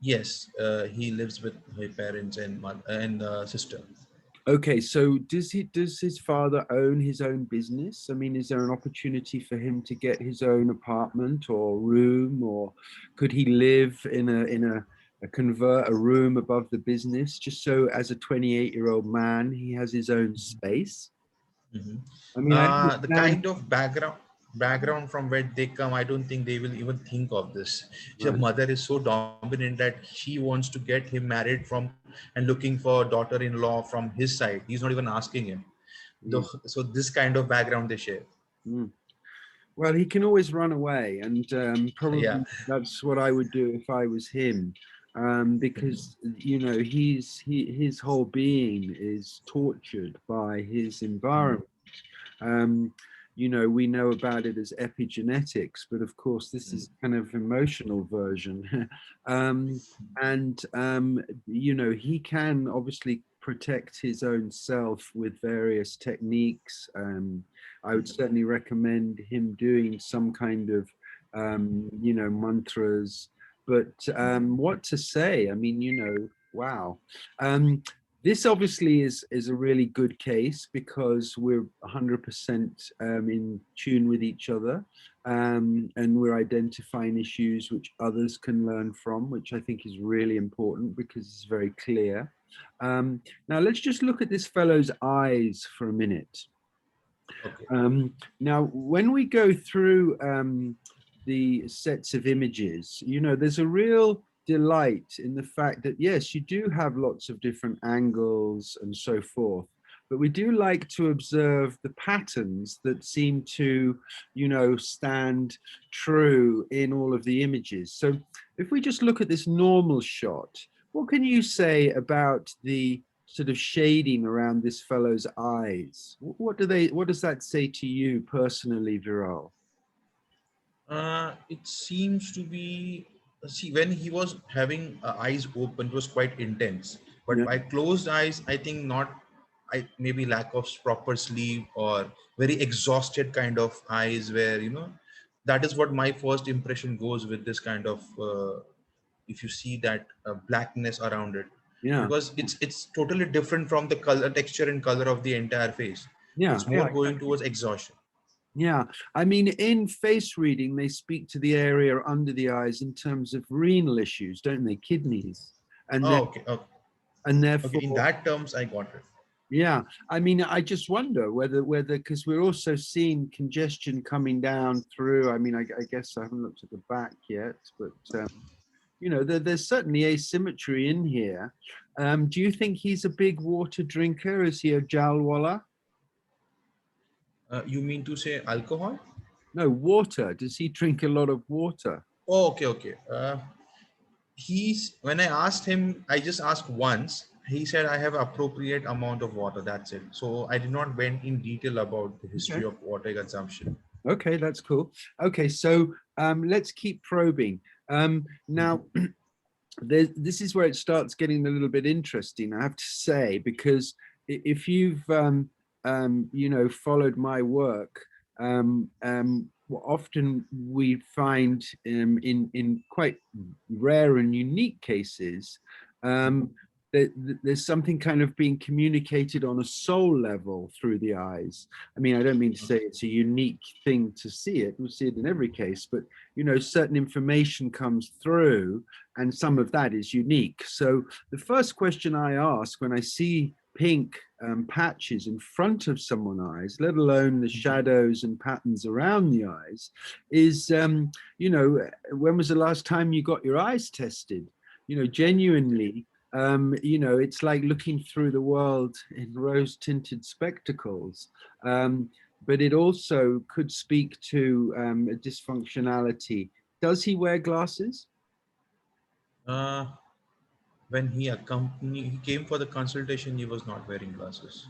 Speaker 2: Yes, he lives with his parents and mother and sister.
Speaker 1: Okay, so does his father own his own business? I mean, is there an opportunity for him to get his own apartment or room, or could he live in convert a room above the business, just so as a 28-year-old man he has his own space?
Speaker 2: Mm-hmm. I mean, the kind of background. background from where they come, I don't think they will even think of this. The
Speaker 1: Right.
Speaker 2: mother is so dominant that she wants to get him married from and looking for a daughter-in-law from his side. He's not even asking him.
Speaker 1: Mm,
Speaker 2: So this kind of background they share.
Speaker 1: mm. Well, he can always run away, and
Speaker 2: Yeah.
Speaker 1: probably that's what I would do if I was him, because you know his whole being is tortured by his environment. Um, you know, we know about it as epigenetics, but of course, this is kind of emotional version. And you know, he can obviously protect his own self with various techniques. I would certainly recommend him doing some kind of, you know, mantras. But what to say? I mean, you know, wow. This obviously is a really good case because we're 100% in tune with each other, and we're identifying issues which others can learn from, which I think is really important because it's very clear. Now let's just look at this fellow's eyes for a minute.
Speaker 2: Okay.
Speaker 1: Now, when we go through the sets of images, you know, there's a real delight in the fact that, yes, you do have lots of different angles and so forth, but we do like to observe the patterns that seem to, you know, stand true in all of the images. So if we just look at this normal shot, what can you say about the sort of shading around this fellow's eyes? What does that say to you personally, Viral?
Speaker 2: It seems to be, see, when he was having eyes open, it was quite intense. But
Speaker 1: Yeah,
Speaker 2: by closed eyes, I think not. I maybe lack of proper sleep or very exhausted kind of eyes, where that is what my first impression goes with this kind of. If you see that blackness around it,
Speaker 1: yeah,
Speaker 2: because it's totally different from the color, texture, and color of the entire face.
Speaker 1: yeah,
Speaker 2: It's
Speaker 1: yeah,
Speaker 2: more going towards exhaustion.
Speaker 1: yeah. I mean, in face reading, they speak to the area under the eyes in terms of renal issues, don't they? Kidneys, and
Speaker 2: Oh,
Speaker 1: then
Speaker 2: okay, okay,
Speaker 1: and
Speaker 2: okay. In
Speaker 1: therefore,
Speaker 2: that terms, I got it.
Speaker 1: yeah. I mean, I just wonder whether because we're also seeing congestion coming down through. I mean, I guess I haven't looked at the back yet, but you know, there's certainly asymmetry in here. Do you think he's a big water drinker? Is he a jalwala?
Speaker 2: You mean to say alcohol?
Speaker 1: No, water. Does he drink a lot of water?
Speaker 2: Oh, okay, okay. He's when I asked him, I just asked once. He said I have appropriate amount of water. That's it. So I did not went in detail about the history
Speaker 1: Okay.
Speaker 2: of water consumption.
Speaker 1: Okay, that's cool. Okay, so let's keep probing. Now, this is where it starts getting a little bit interesting, I have to say, because if you've you know, followed my work, often we find in quite rare and unique cases that there's something kind of being communicated on a soul level through the eyes. I mean, I don't mean to say it's a unique thing to see it. We see it in every case, but you know, certain information comes through, and some of that is unique. So the first question I ask when I see pink patches in front of someone's eyes, let alone the shadows and patterns around the eyes, is, you know, when was the last time you got your eyes tested? You know, genuinely, you know, it's like looking through the world in rose-tinted spectacles. But it also could speak to a dysfunctionality. Does he wear glasses?
Speaker 2: Uh, when he came for the consultation, he was not wearing glasses.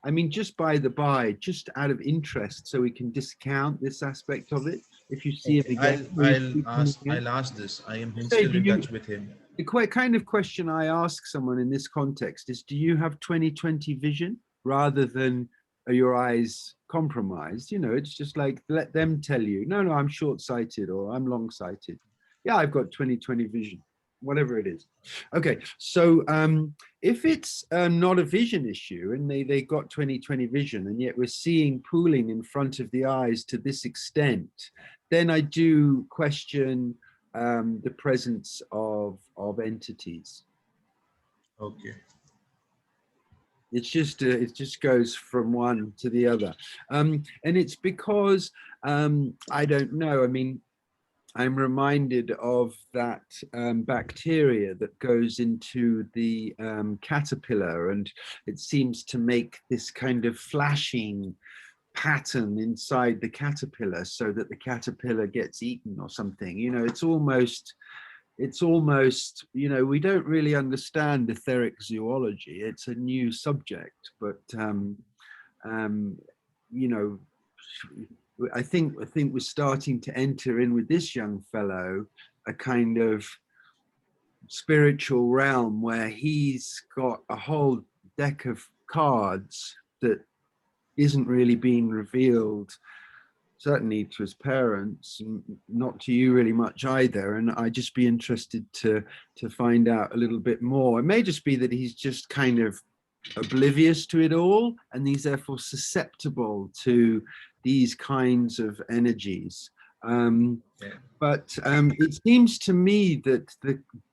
Speaker 1: I mean, just by the by, just out of interest, so we can discount this aspect of it. If you see him
Speaker 2: Okay,
Speaker 1: again, or you speak to him again,
Speaker 2: I'll ask this. I am
Speaker 1: say,
Speaker 2: still
Speaker 1: do
Speaker 2: in
Speaker 1: you?
Speaker 2: touch with him.
Speaker 1: The kind of question I ask someone in this context is, do you have 20/20 vision, rather than are your eyes compromised? You know, it's just like, let them tell you, no, I'm short-sighted or I'm long-sighted. Yeah, I've got 20/20 vision, whatever it is. Okay, so if it's not a vision issue and they got 20/20 vision, and yet we're seeing pooling in front of the eyes to this extent, then I do question the presence of entities.
Speaker 2: Okay.
Speaker 1: It's just it just goes from one to the other, and it's because I don't know. I mean, I'm reminded of that bacteria that goes into the caterpillar, and it seems to make this kind of flashing pattern inside the caterpillar so that the caterpillar gets eaten or something. You know, it's almost, you know, we don't really understand etheric zoology. It's a new subject, but you know, I think we're starting to enter in with this young fellow a kind of spiritual realm where he's got a whole deck of cards that isn't really being revealed, certainly to his parents, not to you really much either. And I'd just be interested to find out a little bit more. It may just be that he's just kind of oblivious to it all, and he's therefore susceptible to these kinds of energies. But it seems to me that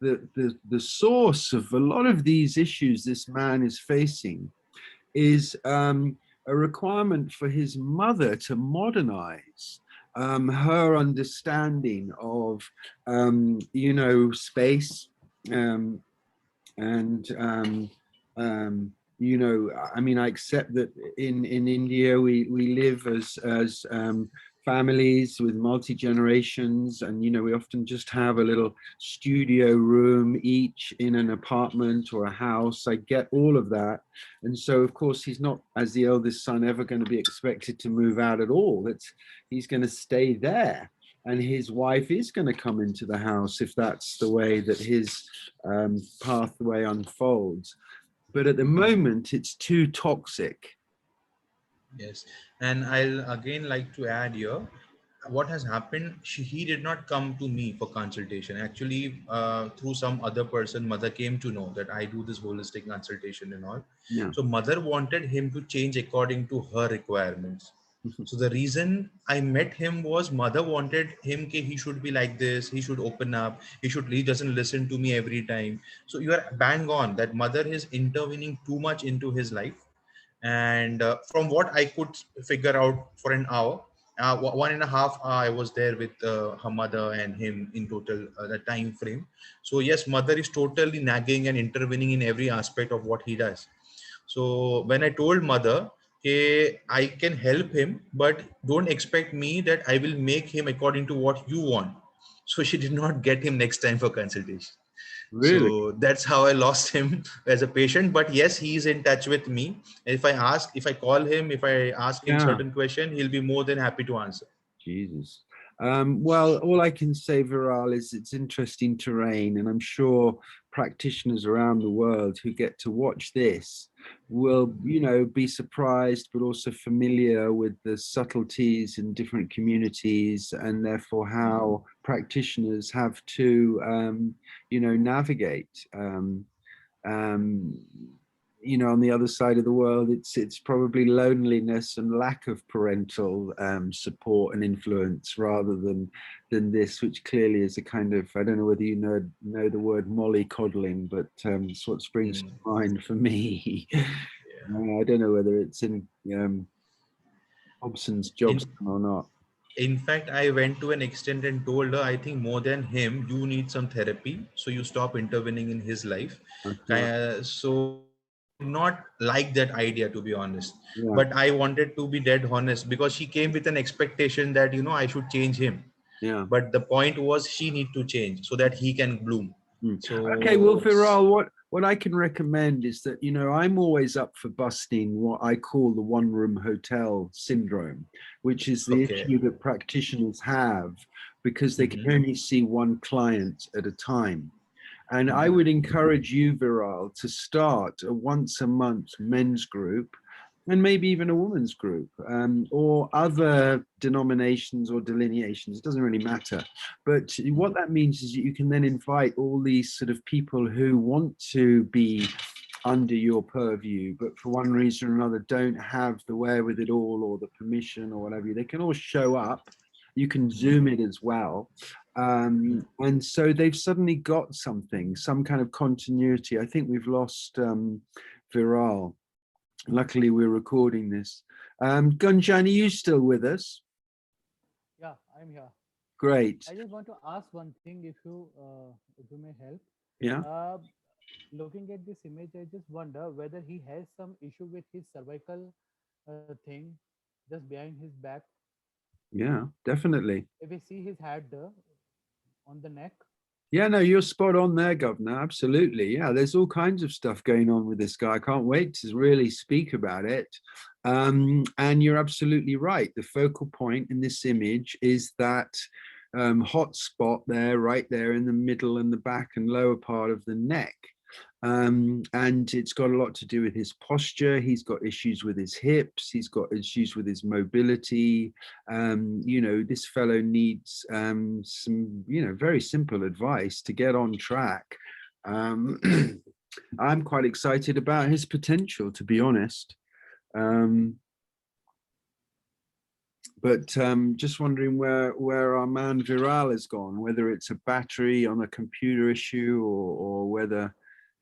Speaker 1: the source of a lot of these issues this man is facing is a requirement for his mother to modernize her understanding of, you know, space, and you know, I mean, I accept that in India we live as families with multi-generations, and you know, we often just have a little studio room each in an apartment or a house. I get all of that, and so of course he's not, as the eldest son, ever going to be expected to move out at all. He's going to stay there, and his wife is going to come into the house if that's the way that his pathway unfolds. But at the moment, it's too toxic.
Speaker 2: Yes, and I'll again like to add here, what has happened, he did not come to me for consultation. Actually, through some other person, mother came to know that I do this holistic consultation and all.
Speaker 1: Yeah.
Speaker 2: So mother wanted him to change according to her requirements. So the reason I met him was mother wanted him that he should be like this, he should open up, he doesn't listen to me every time. So you are bang on that mother is intervening too much into his life. And from what I could figure out, for an hour, 1.5 hours I was there with her mother and him in total, the time frame. So yes, mother is totally nagging and intervening in every aspect of what he does. So when I told mother, hey, I can help him, but don't expect me that I will make him according to what you want. So she did not get him next time for consultation.
Speaker 1: Really?
Speaker 2: So that's how I lost him as a patient. But yes, he is in touch with me. If I call him, if I ask him
Speaker 1: Yeah.
Speaker 2: certain question, he'll be more than happy to answer.
Speaker 1: Jesus. Well, all I can say, Viral, is it's interesting terrain, and I'm sure practitioners around the world who get to watch this will, you know, be surprised, but also familiar with the subtleties in different communities, and therefore how practitioners have to, you know, navigate. You know, on the other side of the world, it's probably loneliness and lack of parental support and influence rather than this, which clearly is a kind of, I don't know whether you know the word mollycoddling, but it's what springs to mind for me. I don't know whether it's in Hobson's jobs or not.
Speaker 2: In fact, I went to an extent and told her, I think more than him, you need some therapy. So you stop intervening in his life. So not like that idea, to be honest.
Speaker 1: Yeah.
Speaker 2: But I wanted to be dead honest, because she came with an expectation that, you know, I should change him.
Speaker 1: Yeah.
Speaker 2: But the point was she need to change so that he can bloom. So
Speaker 1: okay, well, Viral, what I can recommend is that, you know, I'm always up for busting what I call the one-room hotel syndrome, which is the issue that practitioners have because they can only see one client at a time. And I would encourage you, Viral, to start a once-a-month men's group, and maybe even a women's group, or other denominations or delineations. It doesn't really matter. But what that means is you can then invite all these sort of people who want to be under your purview, but for one reason or another don't have the wherewithal or the permission or whatever. They can all show up. You can Zoom it as well. And so they've suddenly got something, some kind of continuity. I think we've lost Viral. Luckily, we're recording this. Gunjan, are you still with us?
Speaker 5: Yeah, I'm here.
Speaker 1: Great.
Speaker 5: I just want to ask one thing, if you may help.
Speaker 1: Yeah.
Speaker 5: Looking at this image, I just wonder whether he has some issue with his cervical thing just behind his back.
Speaker 1: Yeah, definitely.
Speaker 5: If we see his head on the neck.
Speaker 1: Yeah, no, you're spot on there, Governor. Absolutely. Yeah, there's all kinds of stuff going on with this guy. I can't wait to really speak about it. And you're absolutely right. The focal point in this image is that hot spot there, right there in the middle and the back and lower part of the neck. And it's got a lot to do with his posture. He's got issues with his hips. He's got issues with his mobility. You know, this fellow needs some, you know, very simple advice to get on track. I'm quite excited about his potential, to be honest. But just wondering where our man Viral has gone, whether it's a battery on a computer issue or whether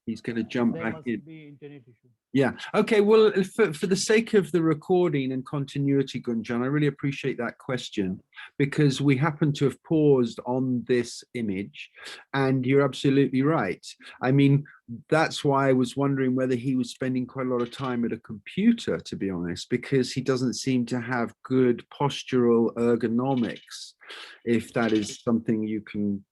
Speaker 1: he's going to jump
Speaker 5: There
Speaker 1: back
Speaker 5: must
Speaker 1: in.
Speaker 5: be internet issue.
Speaker 1: Yeah. Okay. Well, for the sake of the recording and continuity, Gunjan, I really appreciate that question, because we happen to have paused on this image, and you're absolutely right. I mean, that's why I was wondering whether he was spending quite a lot of time at a computer, to be honest, because he doesn't seem to have good postural ergonomics, if that is something you can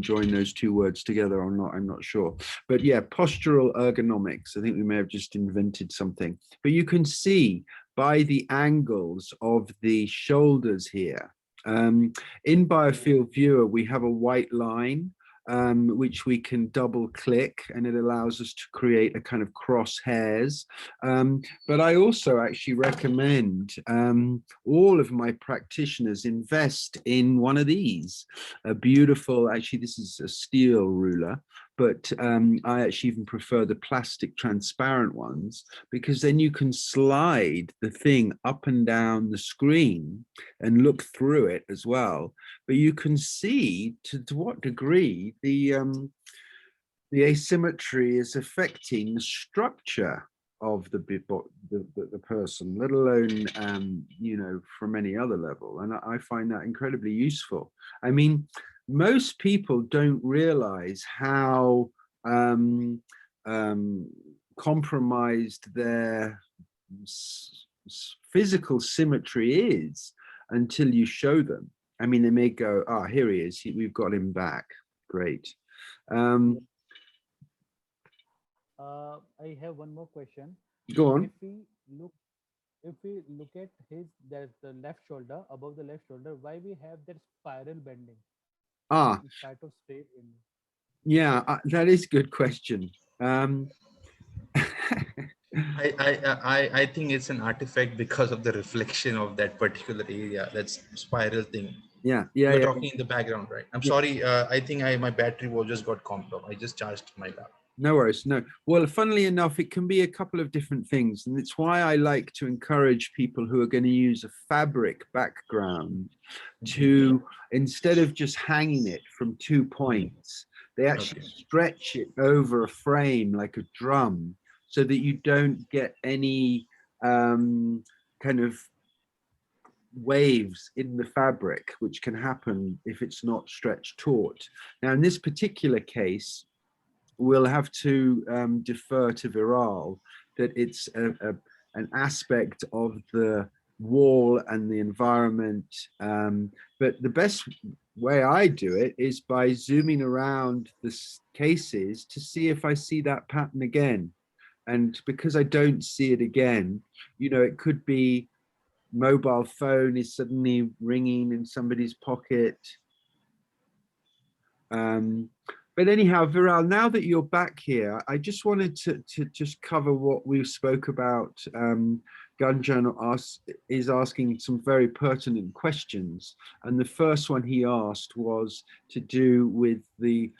Speaker 1: join those two words together or not, I'm not sure. But yeah, postural ergonomics. I think we may have just invented something. But you can see by the angles of the shoulders here. In Biofield Viewer, we have a white line, which we can double click, and it allows us to create a kind of crosshairs. But I also actually recommend all of my practitioners invest in one of these, a beautiful, actually this is a steel ruler, but I actually even prefer the plastic transparent ones, because then you can slide the thing up and down the screen and look through it as well. But you can see to what degree the asymmetry is affecting the structure of the person, let alone you know, from any other level. And I find that incredibly useful. I mean, most people don't realize how compromised their physical symmetry is until you show them. I mean, they may go, ah, here he is, we've got him back. Great.
Speaker 5: I have one more question.
Speaker 1: Go on.
Speaker 5: If we look at the left shoulder, above the left shoulder, why we have that spiral bending?
Speaker 1: Ah,
Speaker 5: in spite of straight bending?
Speaker 1: Yeah, that is a good question.
Speaker 2: I think it's an artifact because of the reflection of that particular area, that's spiral thing.
Speaker 1: Yeah.
Speaker 2: You're talking in the background, right? I'm sorry. I think my battery was just got compromised. I just charged my laptop.
Speaker 1: No worries. No. Well, funnily enough, it can be a couple of different things. And it's why I like to encourage people who are going to use a fabric background to, instead of just hanging it from 2 points, they actually stretch it over a frame like a drum, so that you don't get any kind of waves in the fabric, which can happen if it's not stretched taut. Now, in this particular case, we'll have to defer to Viral that it's an aspect of the wall and the environment. But the best way I do it is by zooming around the cases to see if I see that pattern again. And because I don't see it again, you know, it could be mobile phone is suddenly ringing in somebody's pocket. But anyhow, Viral, now that you're back here, I just wanted to just cover what we spoke about. Gunjan is asking some very pertinent questions. And the first one he asked was to do with the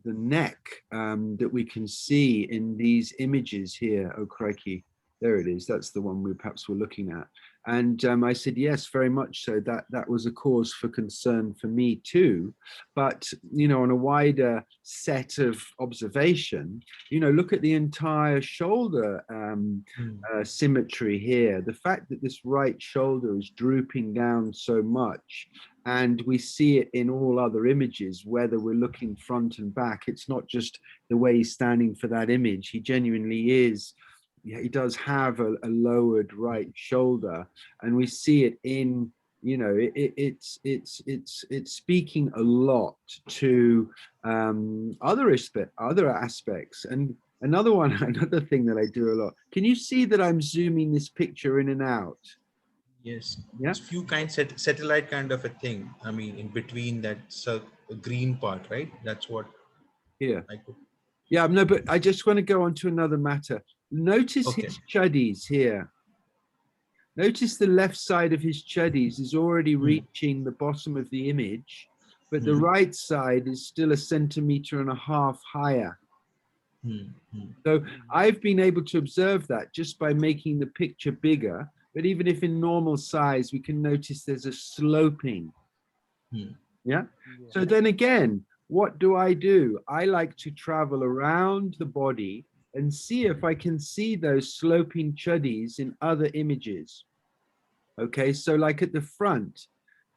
Speaker 1: neck that we can see in these images here, oh crikey. There it is. That's the one we perhaps were looking at. And I said, yes, very much so. That was a cause for concern for me too. But, you know, on a wider set of observation, you know, look at the entire shoulder symmetry here. The fact that this right shoulder is drooping down so much, and we see it in all other images, whether we're looking front and back. It's not just the way he's standing for that image. He genuinely is. He does have a lowered right shoulder, and we see it in, you know, it's speaking a lot to other aspects. And another thing that I do a lot. Can you see that I'm zooming this picture in and out?
Speaker 2: Yes.
Speaker 1: Yeah.
Speaker 2: It's few kinds satellite kind of a thing. I mean, in between that green part, right? That's what.
Speaker 1: Here.
Speaker 2: I could.
Speaker 1: Yeah, no, but I just want to go on to another matter. Notice his chuddies here. Notice the left side of his chuddies is already reaching the bottom of the image, but the right side is still 1.5 centimeters higher. So I've been able to observe that just by making the picture bigger, but even if in normal size, we can notice there's a sloping. Yeah. So then again, what do? I like to travel around the body and see if I can see those sloping chuddies in other images. Okay, so like at the front,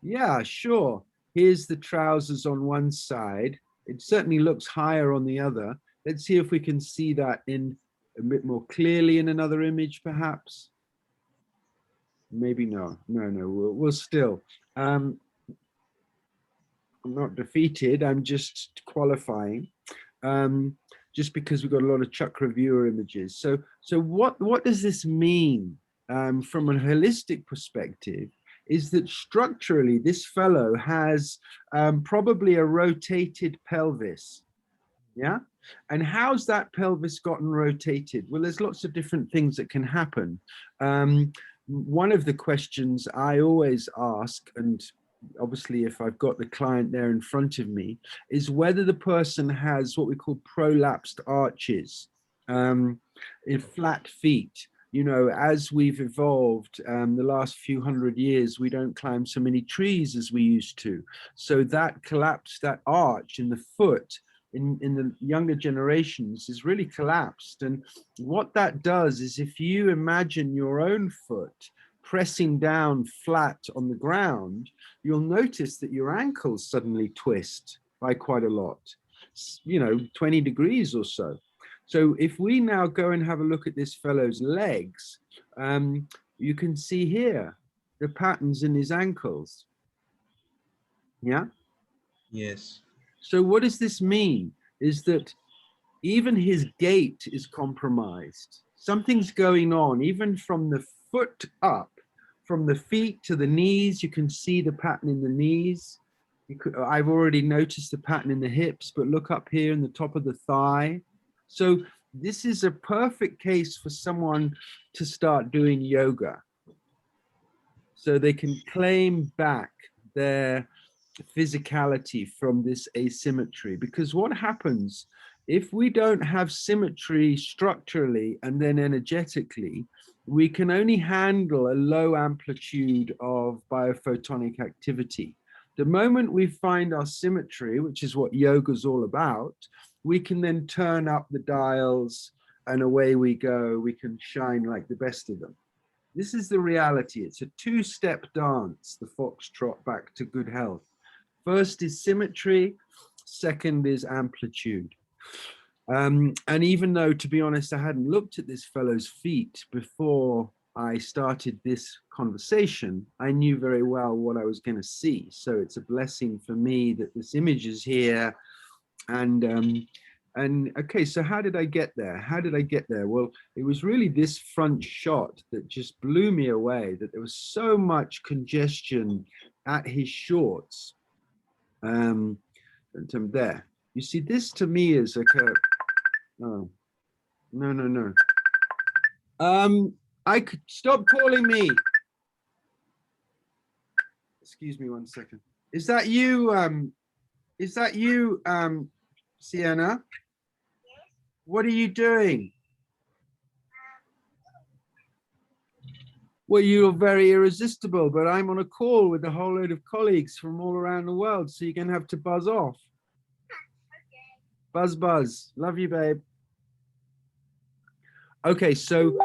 Speaker 1: yeah, sure. Here's the trousers on one side. It certainly looks higher on the other. Let's see if we can see that in a bit more clearly in another image, perhaps. Maybe no. We'll still. I'm not defeated. I'm just qualifying. Just because we've got a lot of chakra viewer images. So what does this mean from a holistic perspective? Is that structurally this fellow has probably a rotated pelvis. Yeah. And how's that pelvis gotten rotated? Well, there's lots of different things that can happen. One of the questions I always ask, and obviously if I've got the client there in front of me, is whether the person has what we call prolapsed arches, in flat feet. You know, as we've evolved the last few hundred years, we don't climb so many trees as we used to. So that collapse, that arch in the foot in the younger generations is really collapsed. And what that does is, if you imagine your own foot pressing down flat on the ground, you'll notice that your ankles suddenly twist by quite a lot, you know, 20 degrees or so. So if we now go and have a look at this fellow's legs, you can see here the patterns in his ankles. Yeah?
Speaker 2: Yes.
Speaker 1: So what does this mean? Is that even his gait is compromised. Something's going on, even from the foot up, from the feet to the knees. You can see the pattern in the knees. I've already noticed the pattern in the hips, but look up here in the top of the thigh. So this is a perfect case for someone to start doing yoga, so they can claim back their physicality from this asymmetry. Because what happens if we don't have symmetry structurally and then energetically? We can only handle a low amplitude of biophotonic activity. The moment we find our symmetry, which is what yoga is all about, we can then turn up the dials and away we go. We can shine like the best of them. This is the reality. It's a two-step dance, the foxtrot back to good health. First is symmetry, second is amplitude. And even though, to be honest, I hadn't looked at this fellow's feet before I started this conversation, I knew very well what I was going to see. So it's a blessing for me that this image is here. And okay, so how did I get there? How did I get there? Well, it was really this front shot that just blew me away, that there was so much congestion at his shorts. There, you see, this to me is like a, oh, no. I could stop calling me. Excuse me 1 second. Is that you, Sienna? Yes. What are you doing? Well, you're very irresistible, but I'm on a call with a whole load of colleagues from all around the world, so you're going to have to buzz off. Buzz, buzz. Love you, babe. Okay, so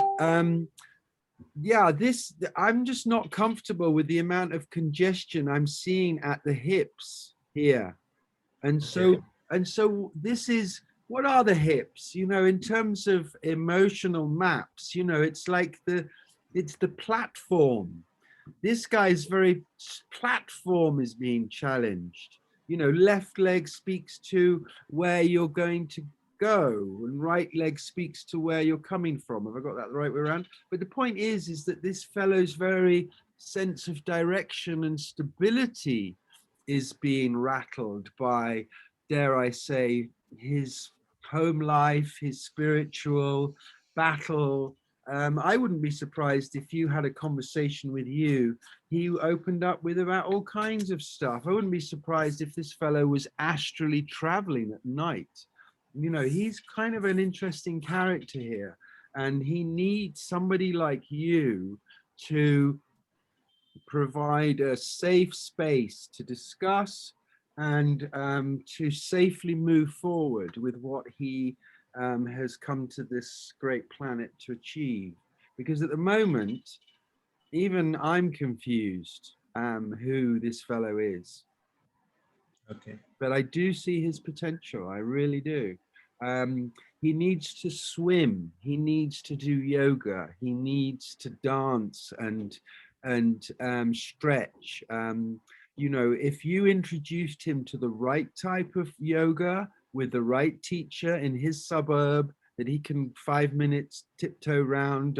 Speaker 1: yeah, I'm just not comfortable with the amount of congestion I'm seeing at the hips here. And so this is, what are the hips? You know, in terms of emotional maps, you know, it's like it's the platform. This guy's very platform is being challenged. You know, left leg speaks to where you're going to go, and right leg speaks to where you're coming from. Have I got that the right way around? But the point is that this fellow's very sense of direction and stability is being rattled by, dare I say, his home life, his spiritual battle. I wouldn't be surprised if you had a conversation with you. He opened up with about all kinds of stuff. I wouldn't be surprised if this fellow was astrally traveling at night. You know, he's kind of an interesting character here, and he needs somebody like you to provide a safe space to discuss and to safely move forward with what he has come to this great planet to achieve. Because at the moment, even I'm confused who this fellow is.
Speaker 2: Okay.
Speaker 1: But I do see his potential. I really do. He needs to swim. He needs to do yoga. He needs to dance and stretch. You know, if you introduced him to the right type of yoga with the right teacher in his suburb, that he can 5 minutes tiptoe around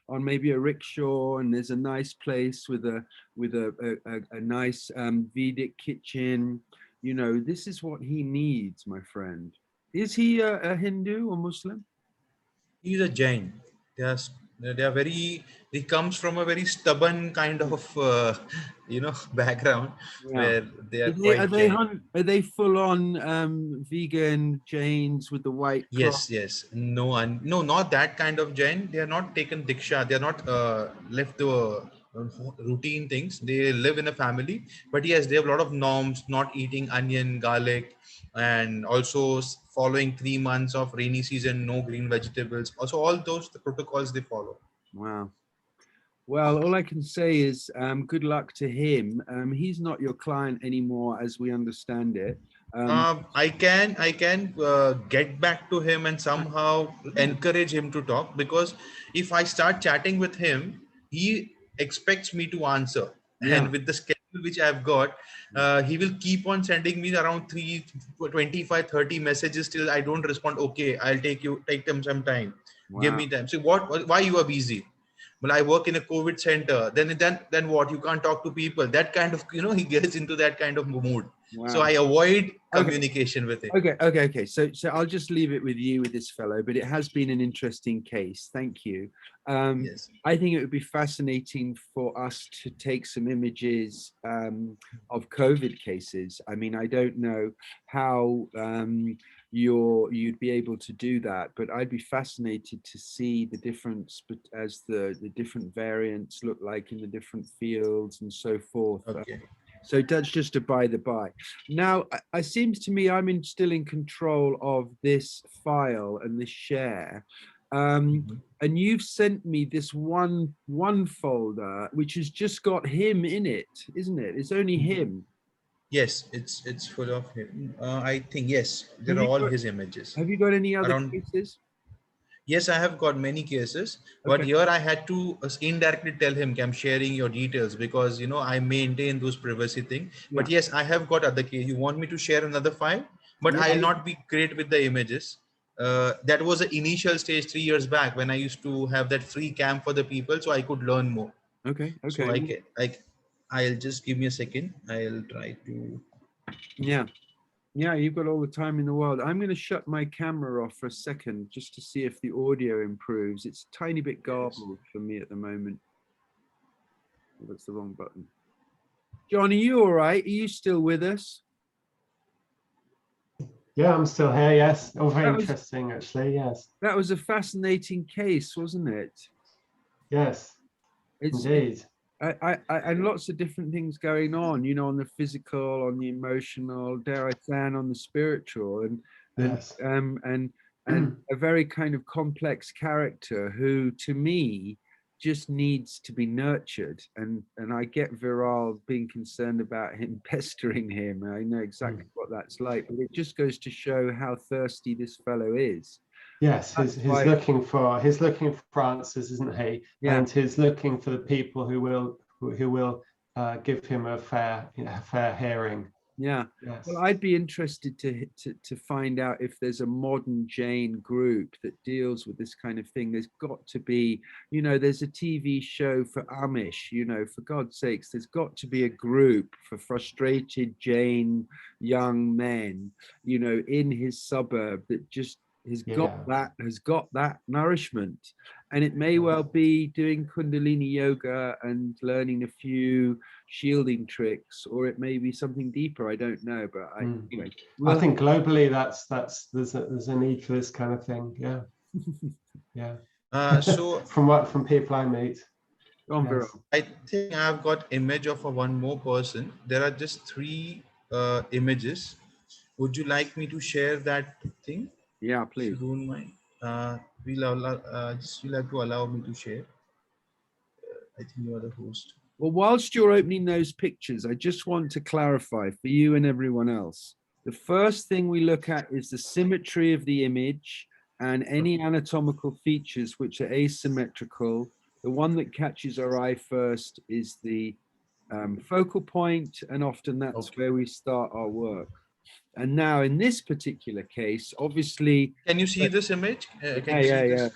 Speaker 1: on maybe a rickshaw, and there's a nice place with a nice Vedic kitchen. You know, this is what he needs, my friend. Is he a Hindu or Muslim?
Speaker 2: He's a Jain. They are very. He comes from a very stubborn kind of background, where they are quite Jain.
Speaker 1: Are they full on vegan Jains with the white cloth?
Speaker 2: Yes. No, not that kind of Jain. They are not taken diksha. They are not left the routine things. They live in a family, but yes, they have a lot of norms. Not eating onion, garlic, and also following 3 months of rainy season, no green vegetables. Also, all those the protocols they follow.
Speaker 1: Wow. Well, all I can say is good luck to him. He's not your client anymore, as we understand it.
Speaker 2: I can get back to him and somehow encourage him to talk, because if I start chatting with him, he expects me to answer.
Speaker 1: Yeah.
Speaker 2: And with the schedule which I've got, he will keep on sending me around 25-30 messages till I don't respond. Okay, I'll take them some time.
Speaker 1: Wow.
Speaker 2: Give me time. So why you are busy? Well, I work in a COVID center. Then what? You can't talk to people. That kind of, he gets into that kind of mood.
Speaker 1: Wow.
Speaker 2: So I avoid communication with him.
Speaker 1: Okay. So I'll just leave it with you with this fellow, but it has been an interesting case. Thank you.
Speaker 2: Yes.
Speaker 1: I think it would be fascinating for us to take some images of COVID cases. I mean, I don't know how you'd be able to do that, but I'd be fascinated to see the difference as the different variants look like in the different fields and so forth.
Speaker 2: Okay.
Speaker 1: So that's just a by the by. Now, it seems to me I'm still in control of this file and this share. And you've sent me this one folder, which has just got him in it, isn't it? It's only him.
Speaker 2: Yes, it's full of him. I think, yes, they're all his images.
Speaker 1: Have you got any other cases?
Speaker 2: Yes, I have got many cases, but here I had to indirectly tell him, I'm sharing your details because, I maintain those privacy thing. Yeah. But yes, I have got other cases. You want me to share another file? But I'll not be great with the images. That was the initial stage 3 years back when I used to have that free camp for the people, so I could learn more.
Speaker 1: Okay.
Speaker 2: So I'll just give me a second. I'll try to.
Speaker 1: Yeah, you've got all the time in the world. I'm going to shut my camera off for a second just to see if the audio improves. It's a tiny bit garbled for me at the moment. Oh, that's the wrong button. John, are you all right? Are you still with us?
Speaker 3: Yeah, I'm still here. Yes. Oh, very interesting, actually. Yes.
Speaker 1: That was a fascinating case, wasn't it?
Speaker 3: Yes.
Speaker 1: It's
Speaker 3: Indeed.
Speaker 1: and lots of different things going on, you know, on the physical, on the emotional, dare I say, and on the spiritual,
Speaker 3: Yes.
Speaker 1: and a very kind of complex character who, to me, just needs to be nurtured. And I get Viral being concerned about him pestering him. I know exactly what that's like, but it just goes to show how thirsty this fellow is.
Speaker 3: Yes, he's looking for answers, isn't he?
Speaker 1: Yeah.
Speaker 3: And he's looking for the people who will give him a fair hearing.
Speaker 1: Yeah.
Speaker 3: Yes.
Speaker 1: Well, I'd be interested to find out if there's a modern Jain group that deals with this kind of thing. There's got to be, you know, there's a TV show for Amish, you know, for God's sakes, there's got to be a group for frustrated Jain young men, you know, in his suburb that just has got that nourishment. And it may well be doing Kundalini yoga and learning a few shielding tricks, or it may be something deeper. I don't know, but anyway.
Speaker 3: I think globally there's a need for this kind of thing. Yeah. Yeah.
Speaker 2: So
Speaker 3: from people I meet.
Speaker 1: Yes.
Speaker 2: I think I've got image of one more person. There are just 3 images. Would you like me to share that thing?
Speaker 1: Yeah, please.
Speaker 2: If you don't mind. You'll have to allow me to share. I think you are the host.
Speaker 1: Well, whilst you're opening those pictures, I just want to clarify for you and everyone else. The first thing we look at is the symmetry of the image and any anatomical features which are asymmetrical. The one that catches our eye first is the focal point, and often that's where we start our work. And now in this particular case, obviously...
Speaker 2: Can you see this image?
Speaker 1: Yeah.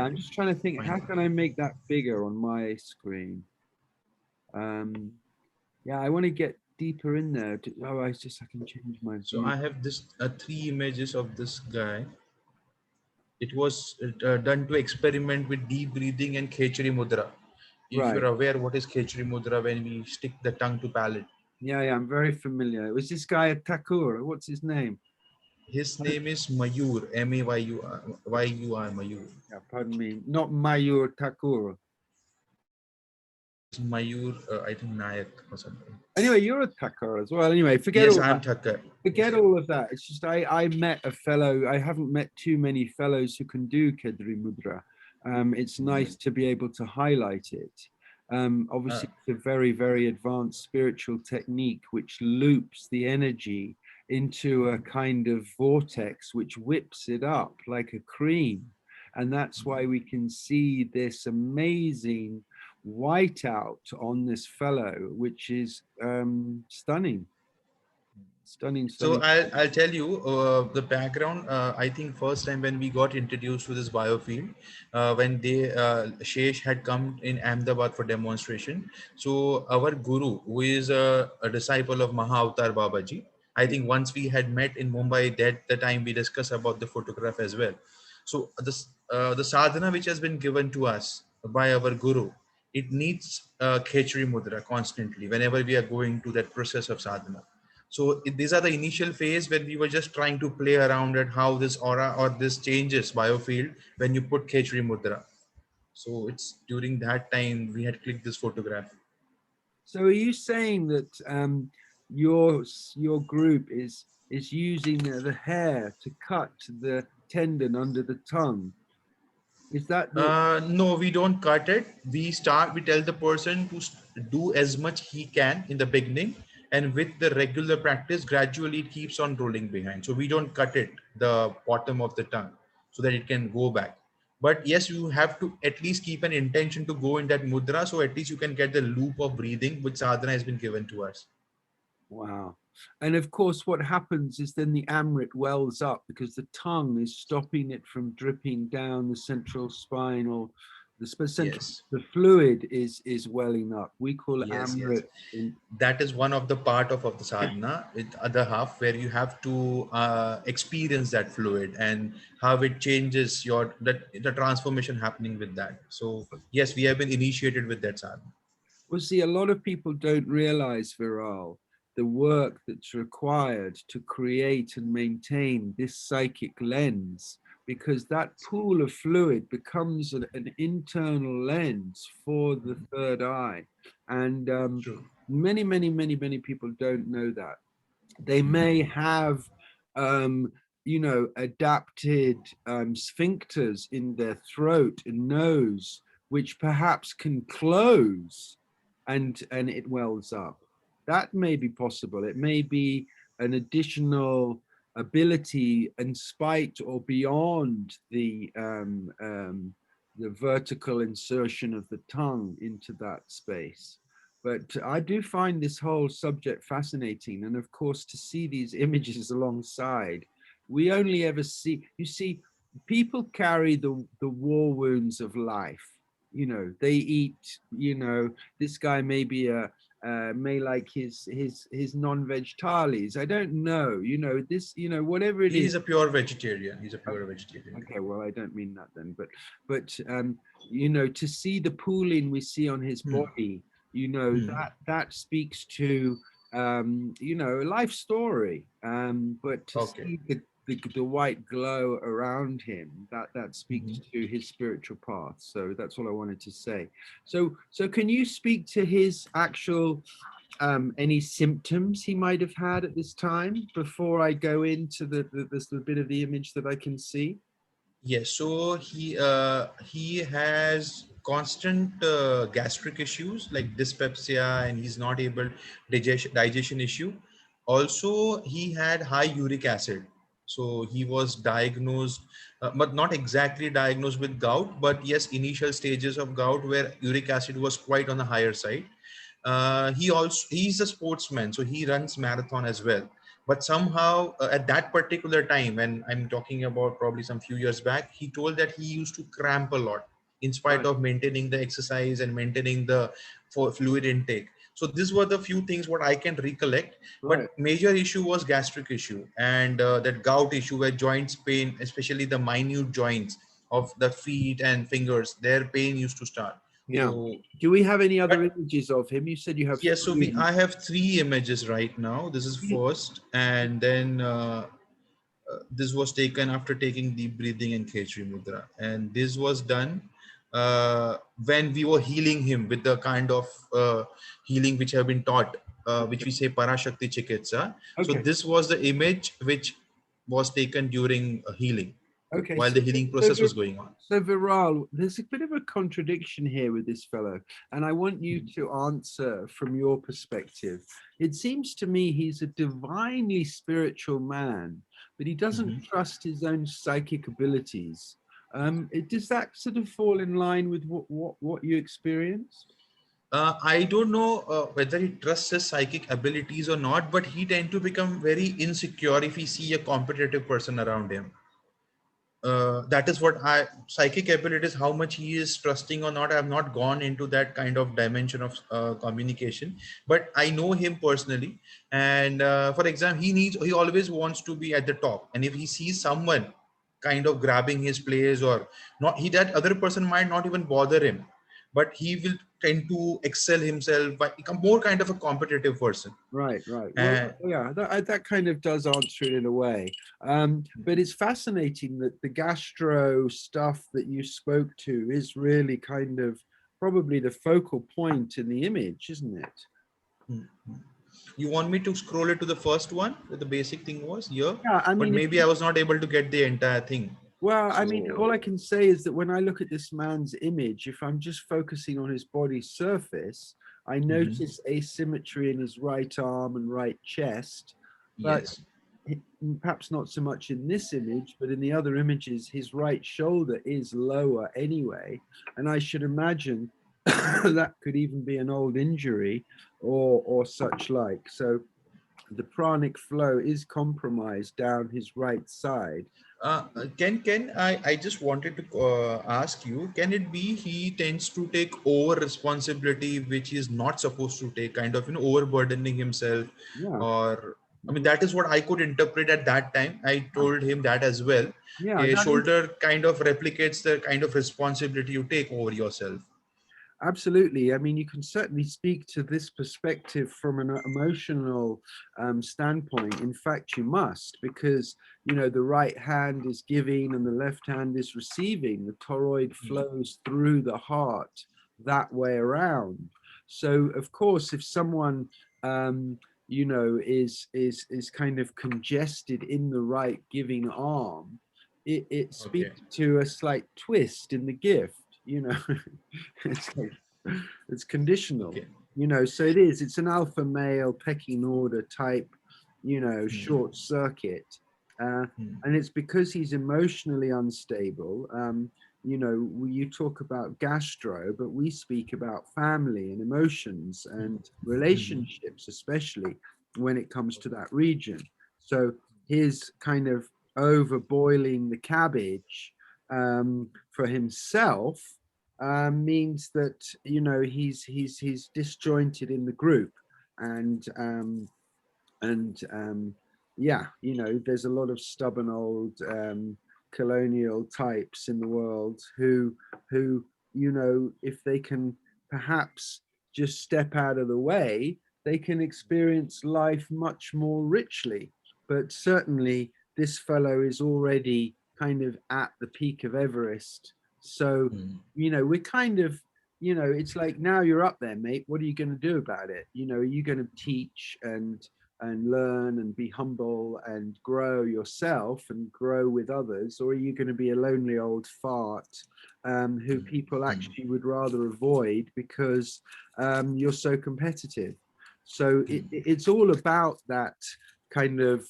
Speaker 1: I'm just trying to think, how can I make that bigger on my screen? Yeah, I want to get deeper in there. Oh, I can change my view.
Speaker 2: So I have this 3 images of this guy. It was done to experiment with deep breathing and Khechari Mudra. If you're aware what is Khechari Mudra, when we stick the tongue to palate.
Speaker 1: Yeah, I'm very familiar. Was this guy a Thakur? What's his name?
Speaker 2: His name is Mayur, M-A-Y-U-R, Mayur.
Speaker 1: Yeah, pardon me, not Mayur Thakur.
Speaker 2: Mayur, I think Nayak or something.
Speaker 1: Anyway, you're a Thakur as well. Anyway, forget all
Speaker 2: I'm
Speaker 1: that.
Speaker 2: Thakur.
Speaker 1: Forget all of that. It's just I met a fellow. I haven't met too many fellows who can do Khechari Mudra. It's nice to be able to highlight it. Obviously, it's a very, very advanced spiritual technique which loops the energy into a kind of vortex which whips it up like a cream. And that's why we can see this amazing whiteout on this fellow, which is stunning.
Speaker 2: So I'll tell you the background. I think first time when we got introduced to this biofield, when Shesh had come in Ahmedabad for demonstration. So our guru, who is a disciple of Mahavatar Babaji, I think once we had met in Mumbai, that the time we discussed about the photograph as well. So the sadhana which has been given to us by our guru, it needs Khechari Mudra constantly whenever we are going to that process of sadhana. So these are the initial phase when we were just trying to play around at how this aura or this changes biofield when you put Khechari Mudra. So it's during that time we had clicked this photograph.
Speaker 1: So are you saying that your group is using the hair to cut the tendon under the tongue? Is that
Speaker 2: no, we don't cut it. We tell the person to do as much he can in the beginning, and with the regular practice, gradually it keeps on rolling behind. So we don't cut it, the bottom of the tongue, so that it can go back. But yes, you have to at least keep an intention to go in that mudra, so at least you can get the loop of breathing which sadhana has been given to us.
Speaker 1: Wow. And of course, what happens is then the Amrit wells up because the tongue is stopping it from dripping down the central spinal. The fluid is welling up. We call it Amrit.
Speaker 2: That is one of the part of the sadhana. The other half where you have to experience that fluid and how it changes the transformation happening with that. So yes, we have been initiated with that sadhana.
Speaker 1: Well, see, a lot of people don't realize, Viral, the work that's required to create and maintain this psychic lens, because that pool of fluid becomes an internal lens for the third eye. And many people don't know that. They may have, adapted sphincters in their throat and nose, which perhaps can close and it wells up. That may be possible. It may be an additional ability in spite or beyond the vertical insertion of the tongue into that space. But I do find this whole subject fascinating. And of course, to see these images alongside, we only ever see, you see, people carry the war wounds of life. You know, they eat, this guy may be may like his non-veg thalis. I don't know, whatever it is.
Speaker 2: He's a pure vegetarian. He's a pure vegetarian.
Speaker 1: Okay, well, I don't mean that then, but to see the pooling we see on his body, that speaks to a life story, but to see the white glow around him, that speaks to his spiritual path. So that's all I wanted to say. So can you speak to his actual any symptoms he might have had at this time before I go into the bit of the image that I can see?
Speaker 2: Yes, so he has constant gastric issues like dyspepsia, and he's not able digestion issue. Also, he had high uric acid, so he was diagnosed, but not exactly diagnosed with gout, but yes, initial stages of gout where uric acid was quite on the higher side. He's a sportsman, so he runs marathon as well. But somehow at that particular time, and I'm talking about probably some few years back, he told that he used to cramp a lot in spite of maintaining the exercise and maintaining the fluid intake. So these were the few things what I can recollect. But major issue was gastric issue and that gout issue where joints pain, especially the minute joints of the feet and fingers, their pain used to start.
Speaker 1: Yeah.
Speaker 2: So,
Speaker 1: do we have any other images of him? You said you have.
Speaker 2: Yes, so I have 3 images right now. This is first, and then this was taken after taking deep breathing and Khechri Mudra, and this was done when we were healing him with the kind of healing which have been taught, which we say Parashakti Chikitsa. So this was the image which was taken during healing. Okay, while the healing process was going on.
Speaker 1: So Viral, there's a bit of a contradiction here with this fellow, and I want you to answer from your perspective. It seems to me he's a divinely spiritual man, but he doesn't trust his own psychic abilities. Does that sort of fall in line with what you experienced?
Speaker 2: I don't know whether he trusts his psychic abilities or not, but he tends to become very insecure if he see a competitive person around him. That is what psychic abilities, how much he is trusting or not. I have not gone into that kind of dimension of communication, but I know him personally. And for example, he always wants to be at the top. And if he sees someone kind of grabbing his place or not, that other person might not even bother him, but he will tend to excel himself, but become more kind of a competitive person.
Speaker 1: Right. Well, yeah, that kind of does answer it in a way. But it's fascinating that the gastro stuff that you spoke to is really kind of probably the focal point in the image, isn't it?
Speaker 2: You want me to scroll it to the first one? The basic thing was here?
Speaker 1: Yeah, I mean,
Speaker 2: but maybe I was not able to get the entire thing.
Speaker 1: Well, I mean, all I can say is that when I look at this man's image, if I'm just focusing on his body surface, I notice asymmetry in his right arm and right chest, but perhaps not so much in this image, but in the other images, his right shoulder is lower anyway. And I should imagine that could even be an old injury or such like. So the pranic flow is compromised down his right side.
Speaker 2: I just wanted to ask you, can it be he tends to take over responsibility which he is not supposed to take, kind of overburdening himself? Or I mean, that is what I could interpret at that time. I told him that as well. A shoulder kind of replicates the kind of responsibility you take over yourself.
Speaker 1: Absolutely. I mean, you can certainly speak to this perspective from an emotional standpoint. In fact, you must, because, you know, the right hand is giving and the left hand is receiving. The toroid flows through the heart that way around. So, of course, if someone, you know, is kind of congested in the right giving arm, it speaks to a slight twist in the gift. You know, it's like, it's conditional, you know, so it's an alpha male pecking order type, you know, short circuit. And it's because he's emotionally unstable. You know, you talk about gastro, but we speak about family and emotions and relationships, especially when it comes to that region. So his kind of overboiling the cabbage for himself means that, you know, he's disjointed in the group, and yeah, you know, there's a lot of stubborn old colonial types in the world who you know, if they can perhaps just step out of the way, they can experience life much more richly. But certainly this fellow is already kind of at the peak of Everest. So, you know, we're kind of, you know, it's like, now you're up there, mate. What are you going to do about it? You know, are you going to teach and learn and be humble and grow yourself and grow with others? Or are you going to be a lonely old fart who people actually would rather avoid because you're so competitive? So it's all about that kind of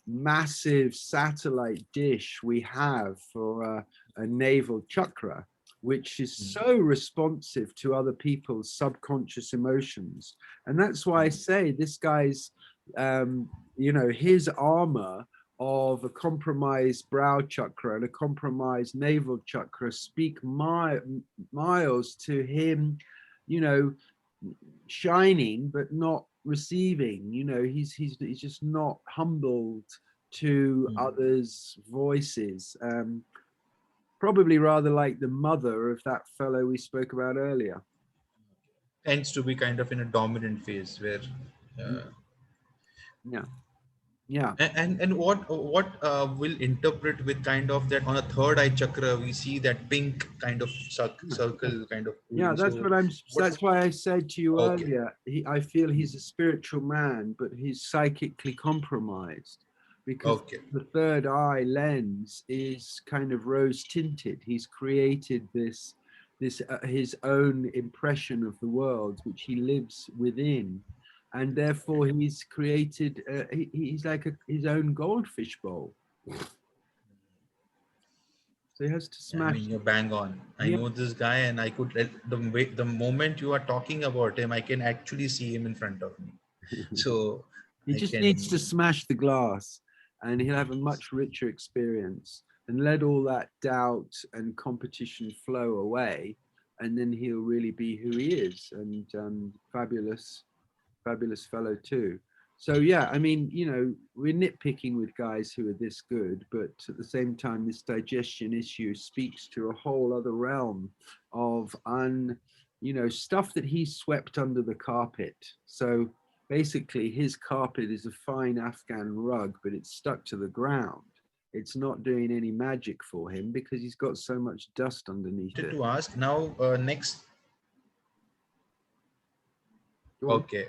Speaker 1: massive satellite dish we have for a navel chakra, which is so responsive to other people's subconscious emotions. And that's why I say this guy's, you know, his armor of a compromised brow chakra and a compromised navel chakra speak miles to him, you know, shining but not receiving. You know, he's just not humbled to others' voices. Probably rather like the mother of that fellow we spoke about earlier.
Speaker 2: Tends to be kind of in a dominant phase where
Speaker 1: yeah.
Speaker 2: And what will interpret with kind of that on a third eye chakra, we see that pink kind of circle kind of.
Speaker 1: Yeah, that's
Speaker 2: so
Speaker 1: that's why I said to you earlier, I feel he's a spiritual man, but he's psychically compromised, because the third eye lens is kind of rose tinted. He's created this his own impression of the world, which he lives within, and therefore he's created he's like his own goldfish bowl. So he has to smash.
Speaker 2: I mean, you're bang on. I know this guy, and I could, the moment you are talking about him, I can actually see him in front of me. So
Speaker 1: he just needs to smash the glass, and he'll have a much richer experience, and let all that doubt and competition flow away, and then he'll really be who he is, and fabulous fellow too. So yeah, I mean, you know, we're nitpicking with guys who are this good, but at the same time, this digestion issue speaks to a whole other realm of you know, stuff that he swept under the carpet. So basically, his carpet is a fine Afghan rug, but it's stuck to the ground. It's not doing any magic for him because he's got so much dust underneath it.
Speaker 2: To ask now, next. Okay.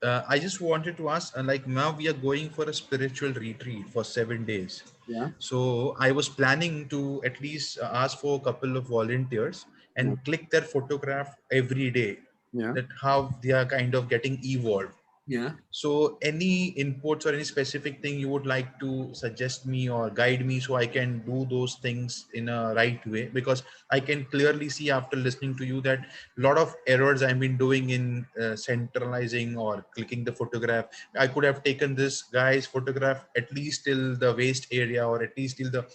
Speaker 2: I just wanted to ask, like, now we are going for a spiritual retreat for 7 days.
Speaker 1: Yeah.
Speaker 2: So I was planning to at least ask for a couple of volunteers and click their photograph every day.
Speaker 1: Yeah.
Speaker 2: That how they are kind of getting evolved.
Speaker 1: Yeah.
Speaker 2: So any inputs or any specific thing you would like to suggest me or guide me so I can do those things in a right way? Because I can clearly see after listening to you that a lot of errors I've been doing in centralizing or clicking the photograph. I could have taken this guy's photograph at least till the waist area or at least till the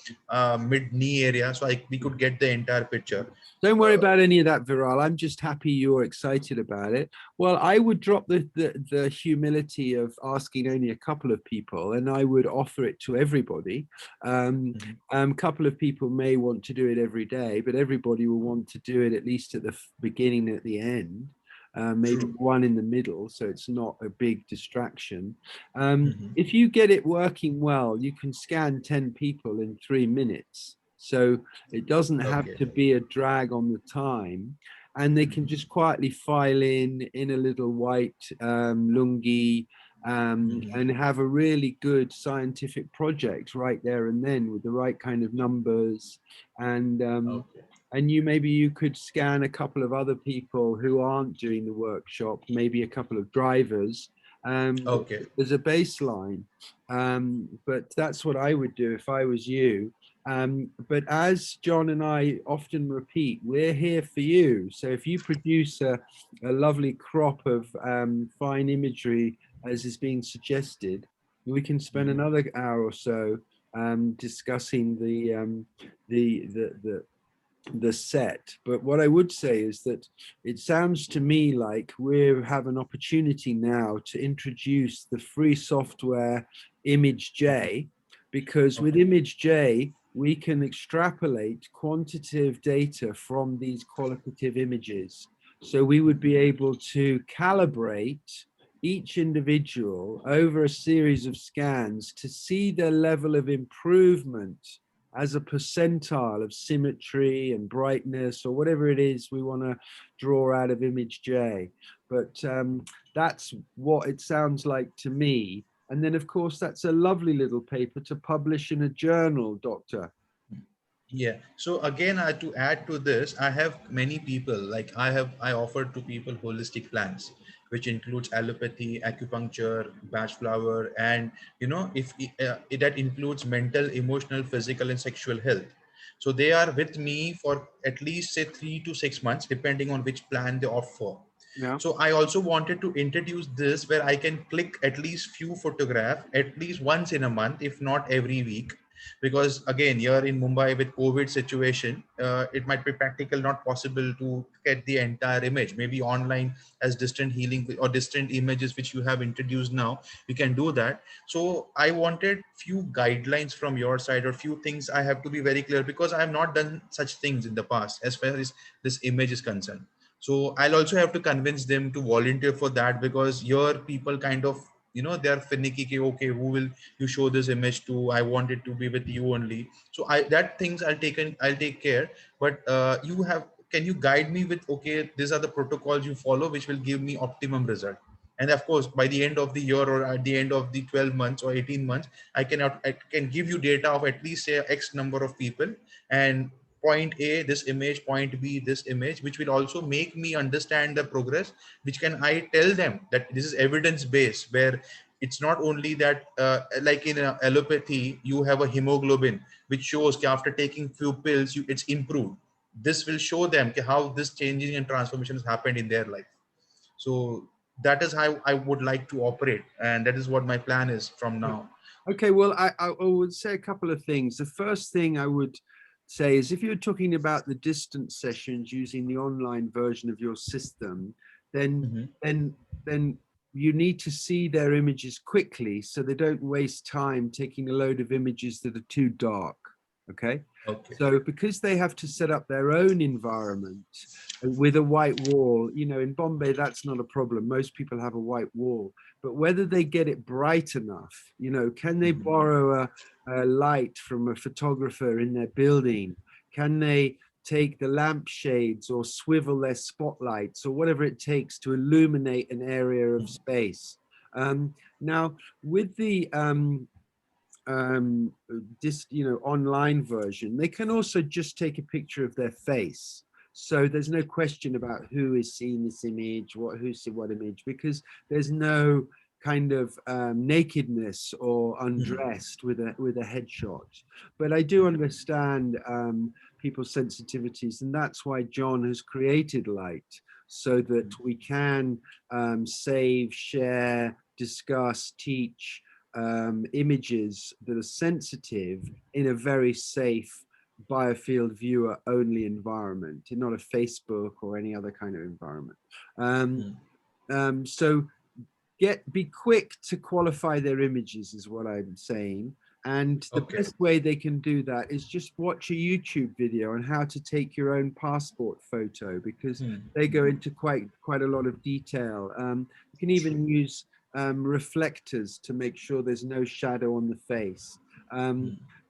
Speaker 2: mid knee area, so we could get the entire picture.
Speaker 1: Don't worry about any of that, Viral. I'm just happy you're excited about it. Well, I would drop the humility of asking only a couple of people, and I would offer it to everybody. Couple of people may want to do it every day, but everybody will want to do it at least at the beginning, at the end. Maybe one in the middle, so it's not a big distraction. If you get it working well, you can scan 10 people in 3 minutes. So it doesn't have to be a drag on the time. And they can just quietly file in a little white lungi and have a really good scientific project right there and then with the right kind of numbers. And maybe you could scan a couple of other people who aren't doing the workshop, maybe a couple of drivers, as a baseline. But that's what I would do if I was you. But as John and I often repeat, we're here for you. So if you produce a lovely crop of fine imagery, as is being suggested, we can spend another hour or so discussing the set. But what I would say is that it sounds to me like we have an opportunity now to introduce the free software ImageJ, because with ImageJ we can extrapolate quantitative data from these qualitative images. So we would be able to calibrate each individual over a series of scans to see their level of improvement as a percentile of symmetry and brightness, or whatever it is we want to draw out of ImageJ. But that's what it sounds like to me. And then, of course, that's a lovely little paper to publish in a journal, Doctor.
Speaker 2: Yeah. So again, to add to this, I have many people, like I offer to people holistic plans, which includes allopathy, acupuncture, batch flower, and if that includes mental, emotional, physical, and sexual health. So they are with me for at least say 3 to 6 months, depending on which plan they opt for.
Speaker 1: Yeah.
Speaker 2: So I also wanted to introduce this where I can click at least few photographs at least once in a month, if not every week. Because again, here in Mumbai with COVID situation, it might be practical, not possible to get the entire image. Maybe online as distant healing or distant images, which you have introduced now, we can do that. So I wanted few guidelines from your side, or few things I have to be very clear, because I have not done such things in the past as far as this image is concerned. So I'll also have to convince them to volunteer for that, because your people kind of, they're finicky. Okay, who will you show this image to? I want it to be with you only. So that things I'll take care. But can you guide me with, okay, these are the protocols you follow, which will give me optimum result. And of course, by the end of the year or at the end of the 12 months or 18 months, I can give you data of at least say X number of people, and point A, this image, point B, this image, which will also make me understand the progress, which can I tell them that this is evidence based, where it's not only that like in allopathy, you have a hemoglobin, which shows that after taking few pills, it's improved. This will show them how this changing and transformation has happened in their life. So that is how I would like to operate. And that is what my plan is from now.
Speaker 1: Okay, well, I would say a couple of things. The first thing I would say is, if you're talking about the distance sessions using the online version of your system, then you need to see their images quickly so they don't waste time taking a load of images that are too dark. Okay. So because they have to set up their own environment with a white wall, in Bombay, that's not a problem. Most people have a white wall, but whether they get it bright enough, can they borrow a light from a photographer in their building? Can they take the lampshades or swivel their spotlights or whatever it takes to illuminate an area of space? Now, with the online version, they can also just take a picture of their face. So there's no question about who is seeing this image, who's seen what image, because there's no kind of nakedness or undressed with a headshot. But I do understand people's sensitivities, and that's why John has created Light, so that we can save, share, discuss, teach images that are sensitive in a very safe Biofield Viewer only environment, not a Facebook or any other kind of environment. So be quick to qualify their images is what I'm saying. And the best way they can do that is just watch a YouTube video on how to take your own passport photo, because they go into quite a lot of detail. You can even use reflectors to make sure there's no shadow on the face.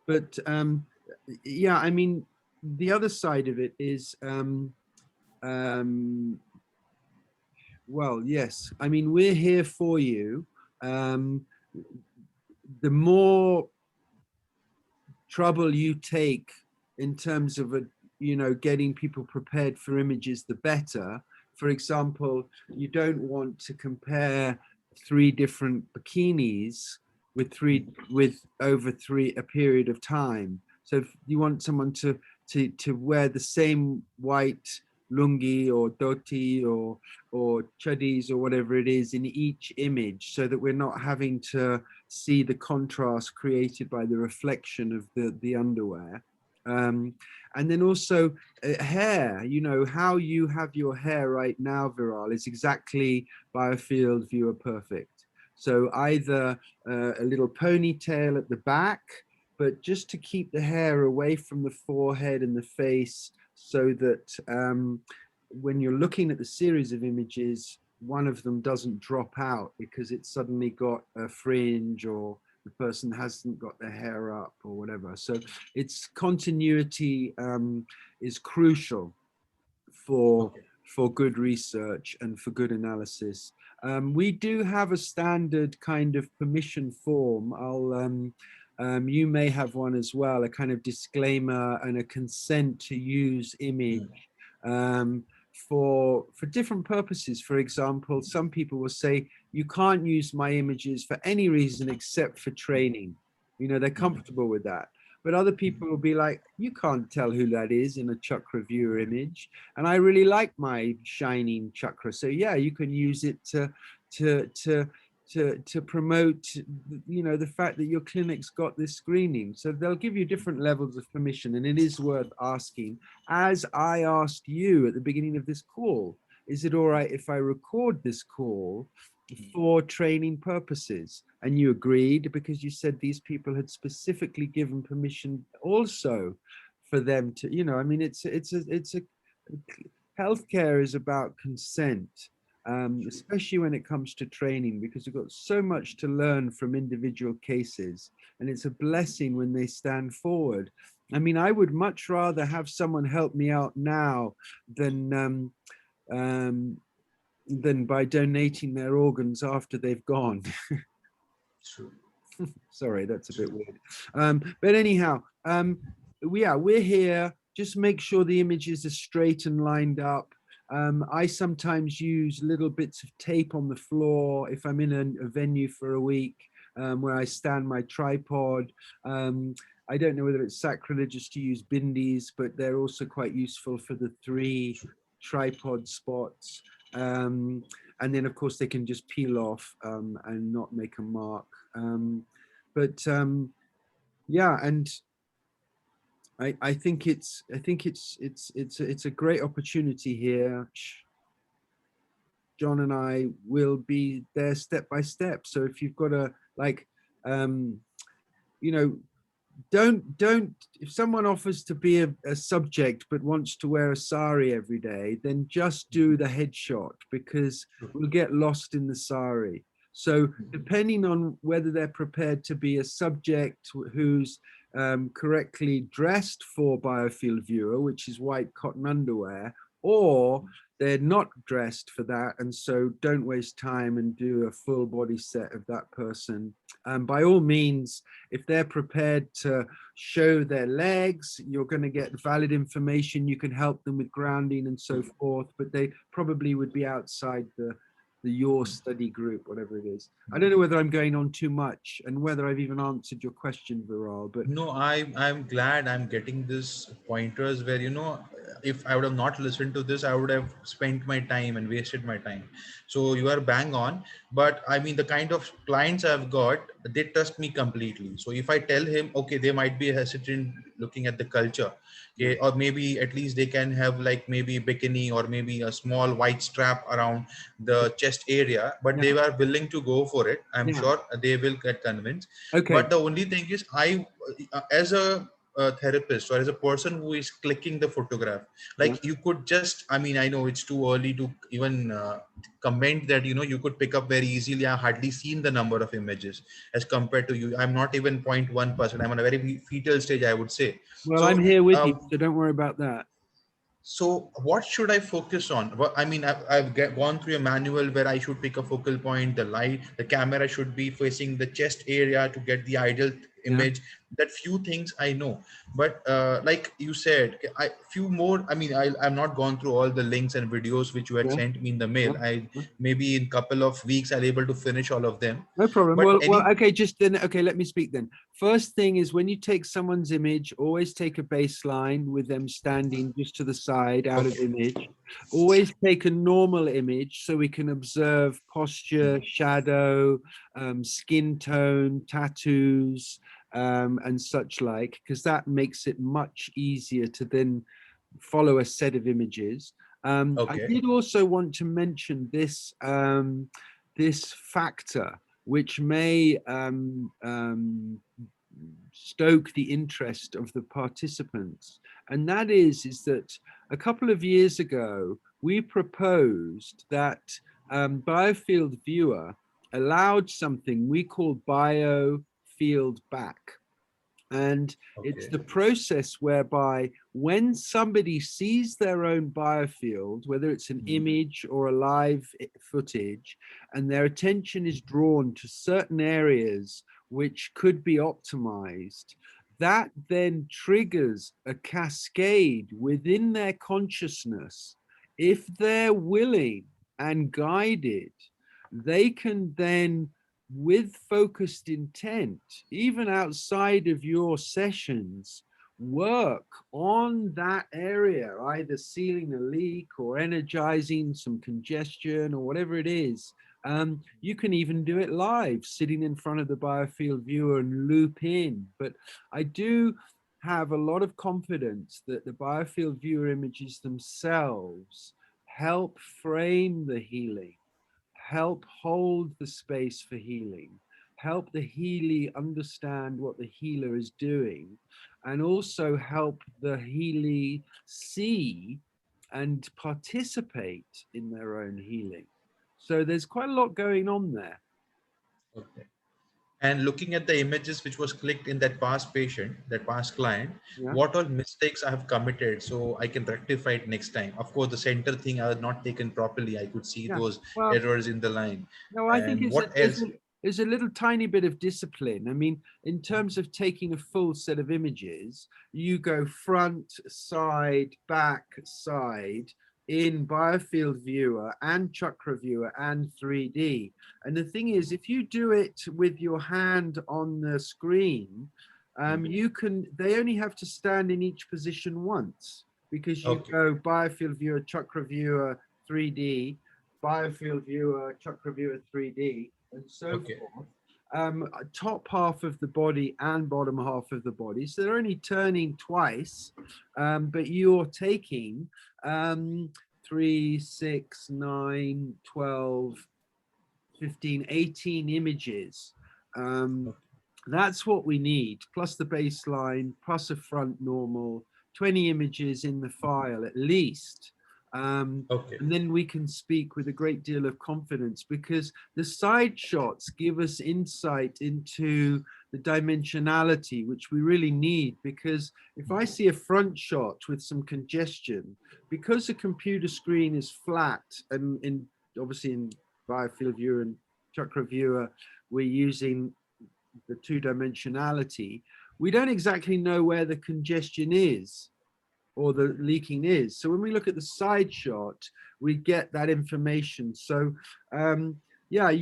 Speaker 1: But yeah, I mean, the other side of it is, well, yes, I mean, we're here for you. The more trouble you take in terms of getting people prepared for images, the better. For example, you don't want to compare 3 different bikinis with over a period of time. So if you want someone to wear the same white lungi or dhoti or chuddies or whatever it is in each image, so that we're not having to see the contrast created by the reflection of the underwear. And then also hair, how you have your hair right now, Viral, is exactly Biofield Viewer perfect. So either a little ponytail at the back, but just to keep the hair away from the forehead and the face, so that when you're looking at the series of images, one of them doesn't drop out because it's suddenly got a fringe, or the person hasn't got their hair up or whatever. So it's continuity is crucial for good research and for good analysis. We do have a standard kind of permission form. You may have one as well, a kind of disclaimer and a consent to use image for different purposes. For example, some people will say, you can't use my images for any reason except for training. They're comfortable with that. But other people will be like, you can't tell who that is in a chakra viewer image. And I really like my shining chakra. So yeah, you can use it to promote, the fact that your clinic's got this screening. So they'll give you different levels of permission, and it is worth asking. As I asked you at the beginning of this call, is it all right if I record this call for training purposes? And you agreed, because you said these people had specifically given permission also for them to, I mean, it's a healthcare is about consent. Especially when it comes to training, because we've got so much to learn from individual cases, and it's a blessing when they stand forward. I mean, I would much rather have someone help me out now than by donating their organs after they've gone. Sorry, that's a bit weird. But anyhow, we're here. Just make sure the images are straight and lined up. I sometimes use little bits of tape on the floor if I'm in a venue for a week, where I stand my tripod. I don't know whether it's sacrilegious to use bindis, but they're also quite useful for the 3 tripod spots. And then of course they can just peel off and not make a mark. Yeah, and I think it's a great opportunity here. John and I will be there step by step. So if you've got a don't if someone offers to be a subject but wants to wear a sari every day, then just do the headshot, because we'll get lost in the sari. So depending on whether they're prepared to be a subject who's correctly dressed for Biofield Viewer, which is white cotton underwear, or they're not dressed for that, and so don't waste time and do a full body set of that person. By all means, if they're prepared to show their legs, you're going to get valid information. You can help them with grounding and so forth, but they probably would be outside your study group, whatever it is. I don't know whether I'm going on too much and whether I've even answered your question, Viral, but
Speaker 2: no, I'm glad I'm getting this pointers where if I would have not listened to this, I would have spent my time and wasted my time. So you are bang on. But I mean, the kind of clients I've got, they trust me completely. So if I tell him, okay, they might be hesitant looking at the culture, okay, or maybe at least they can have like maybe bikini or maybe a small white strap around the chest area, but they are willing to go for it. I'm sure they will get convinced.
Speaker 1: Okay.
Speaker 2: But the only thing is, as a therapist or as a person who is clicking the photograph, like you could just, I mean, I know it's too early to even comment that, you know, you could pick up very easily. I hardly seen the number of images as compared to you. I'm not even 0.1%. I'm on a very fetal stage, I would say.
Speaker 1: Well,
Speaker 2: So
Speaker 1: I'm here with you, so don't worry about that.
Speaker 2: so what should I focus on? Well, I mean, I've gone through a manual where I should pick a focal point, the light, the camera should be facing the chest area to get the ideal image. That few things I know, but like you said, few more. I mean, I'm not gone through all the links and videos which you had sent me in the mail. I maybe in couple of weeks I'll able to finish all of them.
Speaker 1: No problem.
Speaker 2: But
Speaker 1: Well, okay, just then, okay, let me speak then. First thing is, when you take someone's image, always take a baseline with them standing just to the side, out of image. Always take a normal image so we can observe posture, shadow, skin tone, tattoos, and such like, because that makes it much easier to then follow a set of images. I did also want to mention this, this factor, which may stoke the interest of the participants. And that is that a couple of years ago, we proposed that Biofield Viewer allowed something we call Biofield Back. And it's the process whereby when somebody sees their own biofield, whether it's an image or a live footage, and their attention is drawn to certain areas which could be optimized, that then triggers a cascade within their consciousness. If they're willing and guided, they can then, with focused intent, even outside of your sessions, work on that area, either sealing a leak or energizing some congestion or whatever it is. You can even do it live, sitting in front of the Biofield Viewer and loop in. But I do have a lot of confidence that the Biofield Viewer images themselves help frame the healing, help hold the space for healing, help the healer understand what the healer is doing, and also help the healer see and participate in their own healing. So there's quite a lot going on there.
Speaker 2: Okay. And looking at the images which was clicked in that past patient, that past client, what all mistakes I have committed so I can rectify it next time. Of course, the center thing I had not taken properly. I could see those errors in the line.
Speaker 1: No, I think it's a little tiny bit of discipline. I mean, in terms of taking a full set of images, you go front, side, back, side, in Biofield Viewer and Chakra Viewer and 3D. And the thing is, if you do it with your hand on the screen, they only have to stand in each position once, because you go Biofield Viewer, Chakra Viewer, 3D, Biofield Viewer, Chakra Viewer, 3D, and so forth. Top half of the body and bottom half of the body. So they're only turning twice, but you're taking 3, 6, 9, 12, 15, 18 images. That's what we need, plus the baseline, plus a front normal, 20 images in the file at least. And then we can speak with a great deal of confidence, because the side shots give us insight into the dimensionality, which we really need. Because if I see a front shot with some congestion, because the computer screen is flat, and obviously in Biofield Viewer and Chakra Viewer, we're using the two-dimensionality, we don't exactly know where the congestion is or the leaking is. So when we look at the side shot, we get that information. So yeah,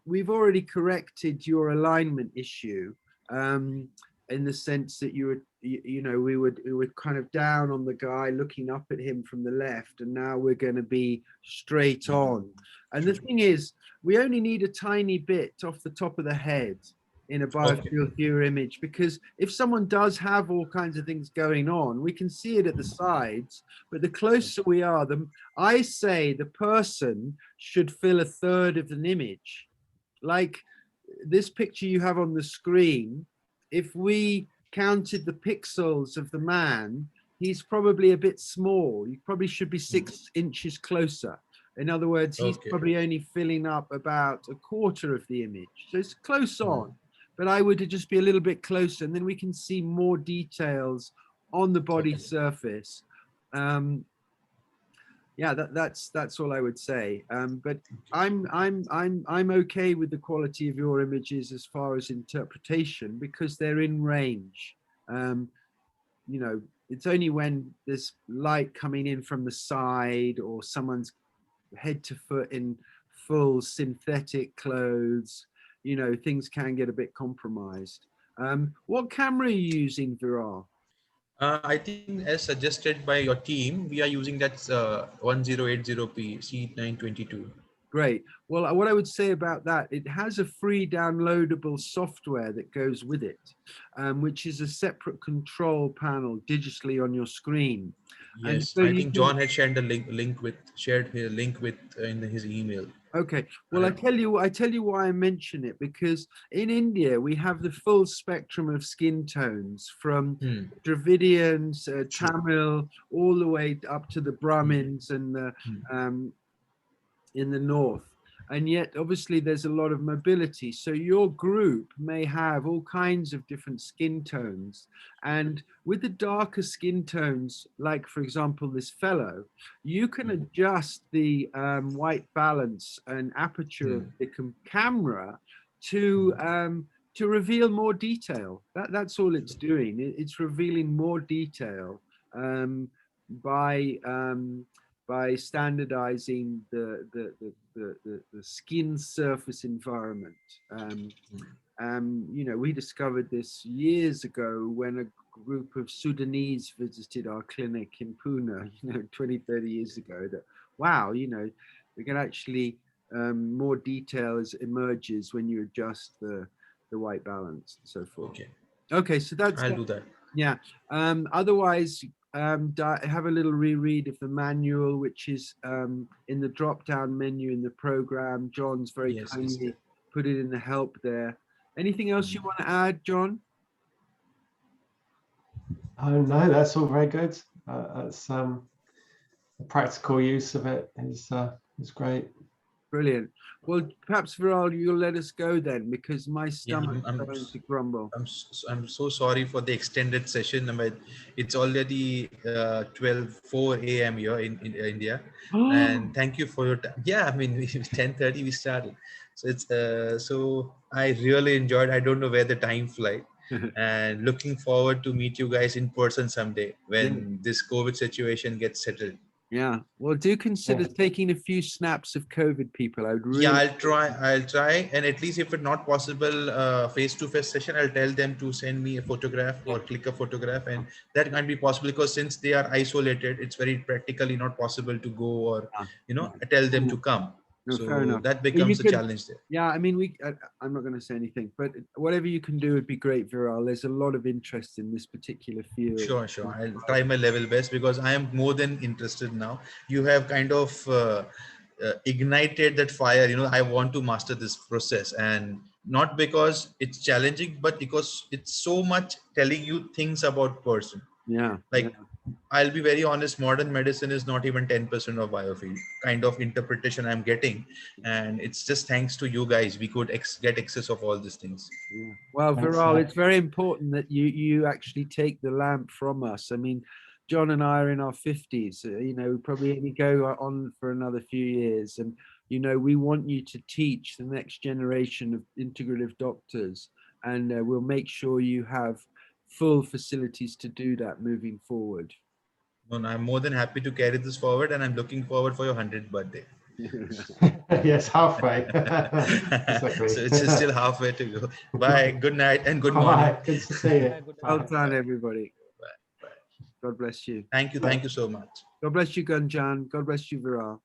Speaker 1: we've already corrected your alignment issue. in the sense that you know, we were kind of down on the guy looking up at him from the left, and now we're going to be straight on. And the thing is, we only need a tiny bit off the top of the head in a biofield viewer image, because if someone does have all kinds of things going on, we can see it at the sides, but the closer we are, I say the person should fill a third of an image. Like this picture you have on the screen, if we counted the pixels of the man, he's probably a bit small. You probably should be 6 inches closer. In other words, he's probably only filling up about a quarter of the image. So it's close on, but I would just be a little bit closer, and then we can see more details on the body surface. Yeah, that's all I would say. But I'm okay with the quality of your images as far as interpretation, because they're in range. You know, it's only when there's light coming in from the side, or someone's head to foot in full synthetic clothes, you know, things can get a bit compromised. What camera are you using, Viral?
Speaker 2: I think as suggested by your team, we are using that 1080p C922.
Speaker 1: Great. Well, what I would say about that, it has a free downloadable software that goes with it, which is a separate control panel digitally on your screen.
Speaker 2: Yes,
Speaker 1: and so
Speaker 2: I think John had shared the link with in his email.
Speaker 1: Okay. Well, I tell you why I mention it, because in India we have the full spectrum of skin tones, from Dravidians, Tamil, all the way up to the Brahmins and the in the north. And yet obviously there's a lot of mobility, so your group may have all kinds of different skin tones, and with the darker skin tones, like for example this fellow, you can adjust the white balance and aperture of the camera to reveal more detail. That's all it's doing. It's revealing more detail by standardizing the skin surface environment. You know, we discovered this years ago when a group of Sudanese visited our clinic in Pune, you know, 20, 30 years ago, that, wow, you know, we can actually, more detail emerges when you adjust the white balance and so forth. Okay, so that's,
Speaker 2: I'll do that.
Speaker 1: Yeah. Otherwise, have a little reread of the manual, which is in the drop-down menu in the program. John's very kindly put it in the help there. Anything else you want to add, John?
Speaker 3: Oh no, that's all very good. That's the practical use of it is great.
Speaker 1: Brilliant. Well, perhaps Viral, you'll let us go then, because my stomach is starting to grumble.
Speaker 2: I'm so sorry for the extended session. I mean, it's already 4 a.m. here in India, and thank you for your time. Yeah, I mean, 10:30 we started, so it's so I really enjoyed. I don't know where the time flies, and looking forward to meet you guys in person someday when this COVID situation gets settled.
Speaker 1: Yeah, well, do consider taking a few snaps of COVID people. I would really.
Speaker 2: Yeah, I'll try, and at least if it's not possible face-to-face session, I'll tell them to send me a photograph or click a photograph, and that can't be possible because since they are isolated, it's very practically not possible to go or tell them to come.
Speaker 1: No,
Speaker 2: so
Speaker 1: fair enough.
Speaker 2: That becomes a challenge there.
Speaker 1: Yeah, I mean, I'm not going to say anything, but whatever you can do would be great, Viral. There's a lot of interest in this particular field.
Speaker 2: Sure. I'll try my level best, because I am more than interested now. You have kind of ignited that fire. I want to master this process, and not because it's challenging, but because it's so much telling you things about person. I'll be very honest, modern medicine is not even 10% of biofield kind of interpretation I'm getting, and it's just thanks to you guys we could get access of all these things.
Speaker 1: Well, Viral, it's very important that you actually take the lamp from us. I mean, John and I are in our 50s, we probably only go on for another few years, and we want you to teach the next generation of integrative doctors, and we'll make sure you have full facilities to do that moving forward.
Speaker 2: No, I'm more than happy to carry this forward, and I'm looking forward for your 100th birthday.
Speaker 3: Yes, halfway. Exactly.
Speaker 2: So it's still halfway to go. Bye. Good night and good morning.
Speaker 3: Bye. Good to see you.
Speaker 1: Well
Speaker 3: Bye.
Speaker 1: done, everybody.
Speaker 2: Bye.
Speaker 1: God bless you.
Speaker 2: Thank you. Thank you so much.
Speaker 1: God bless you, Gunjan. God bless you, Viral.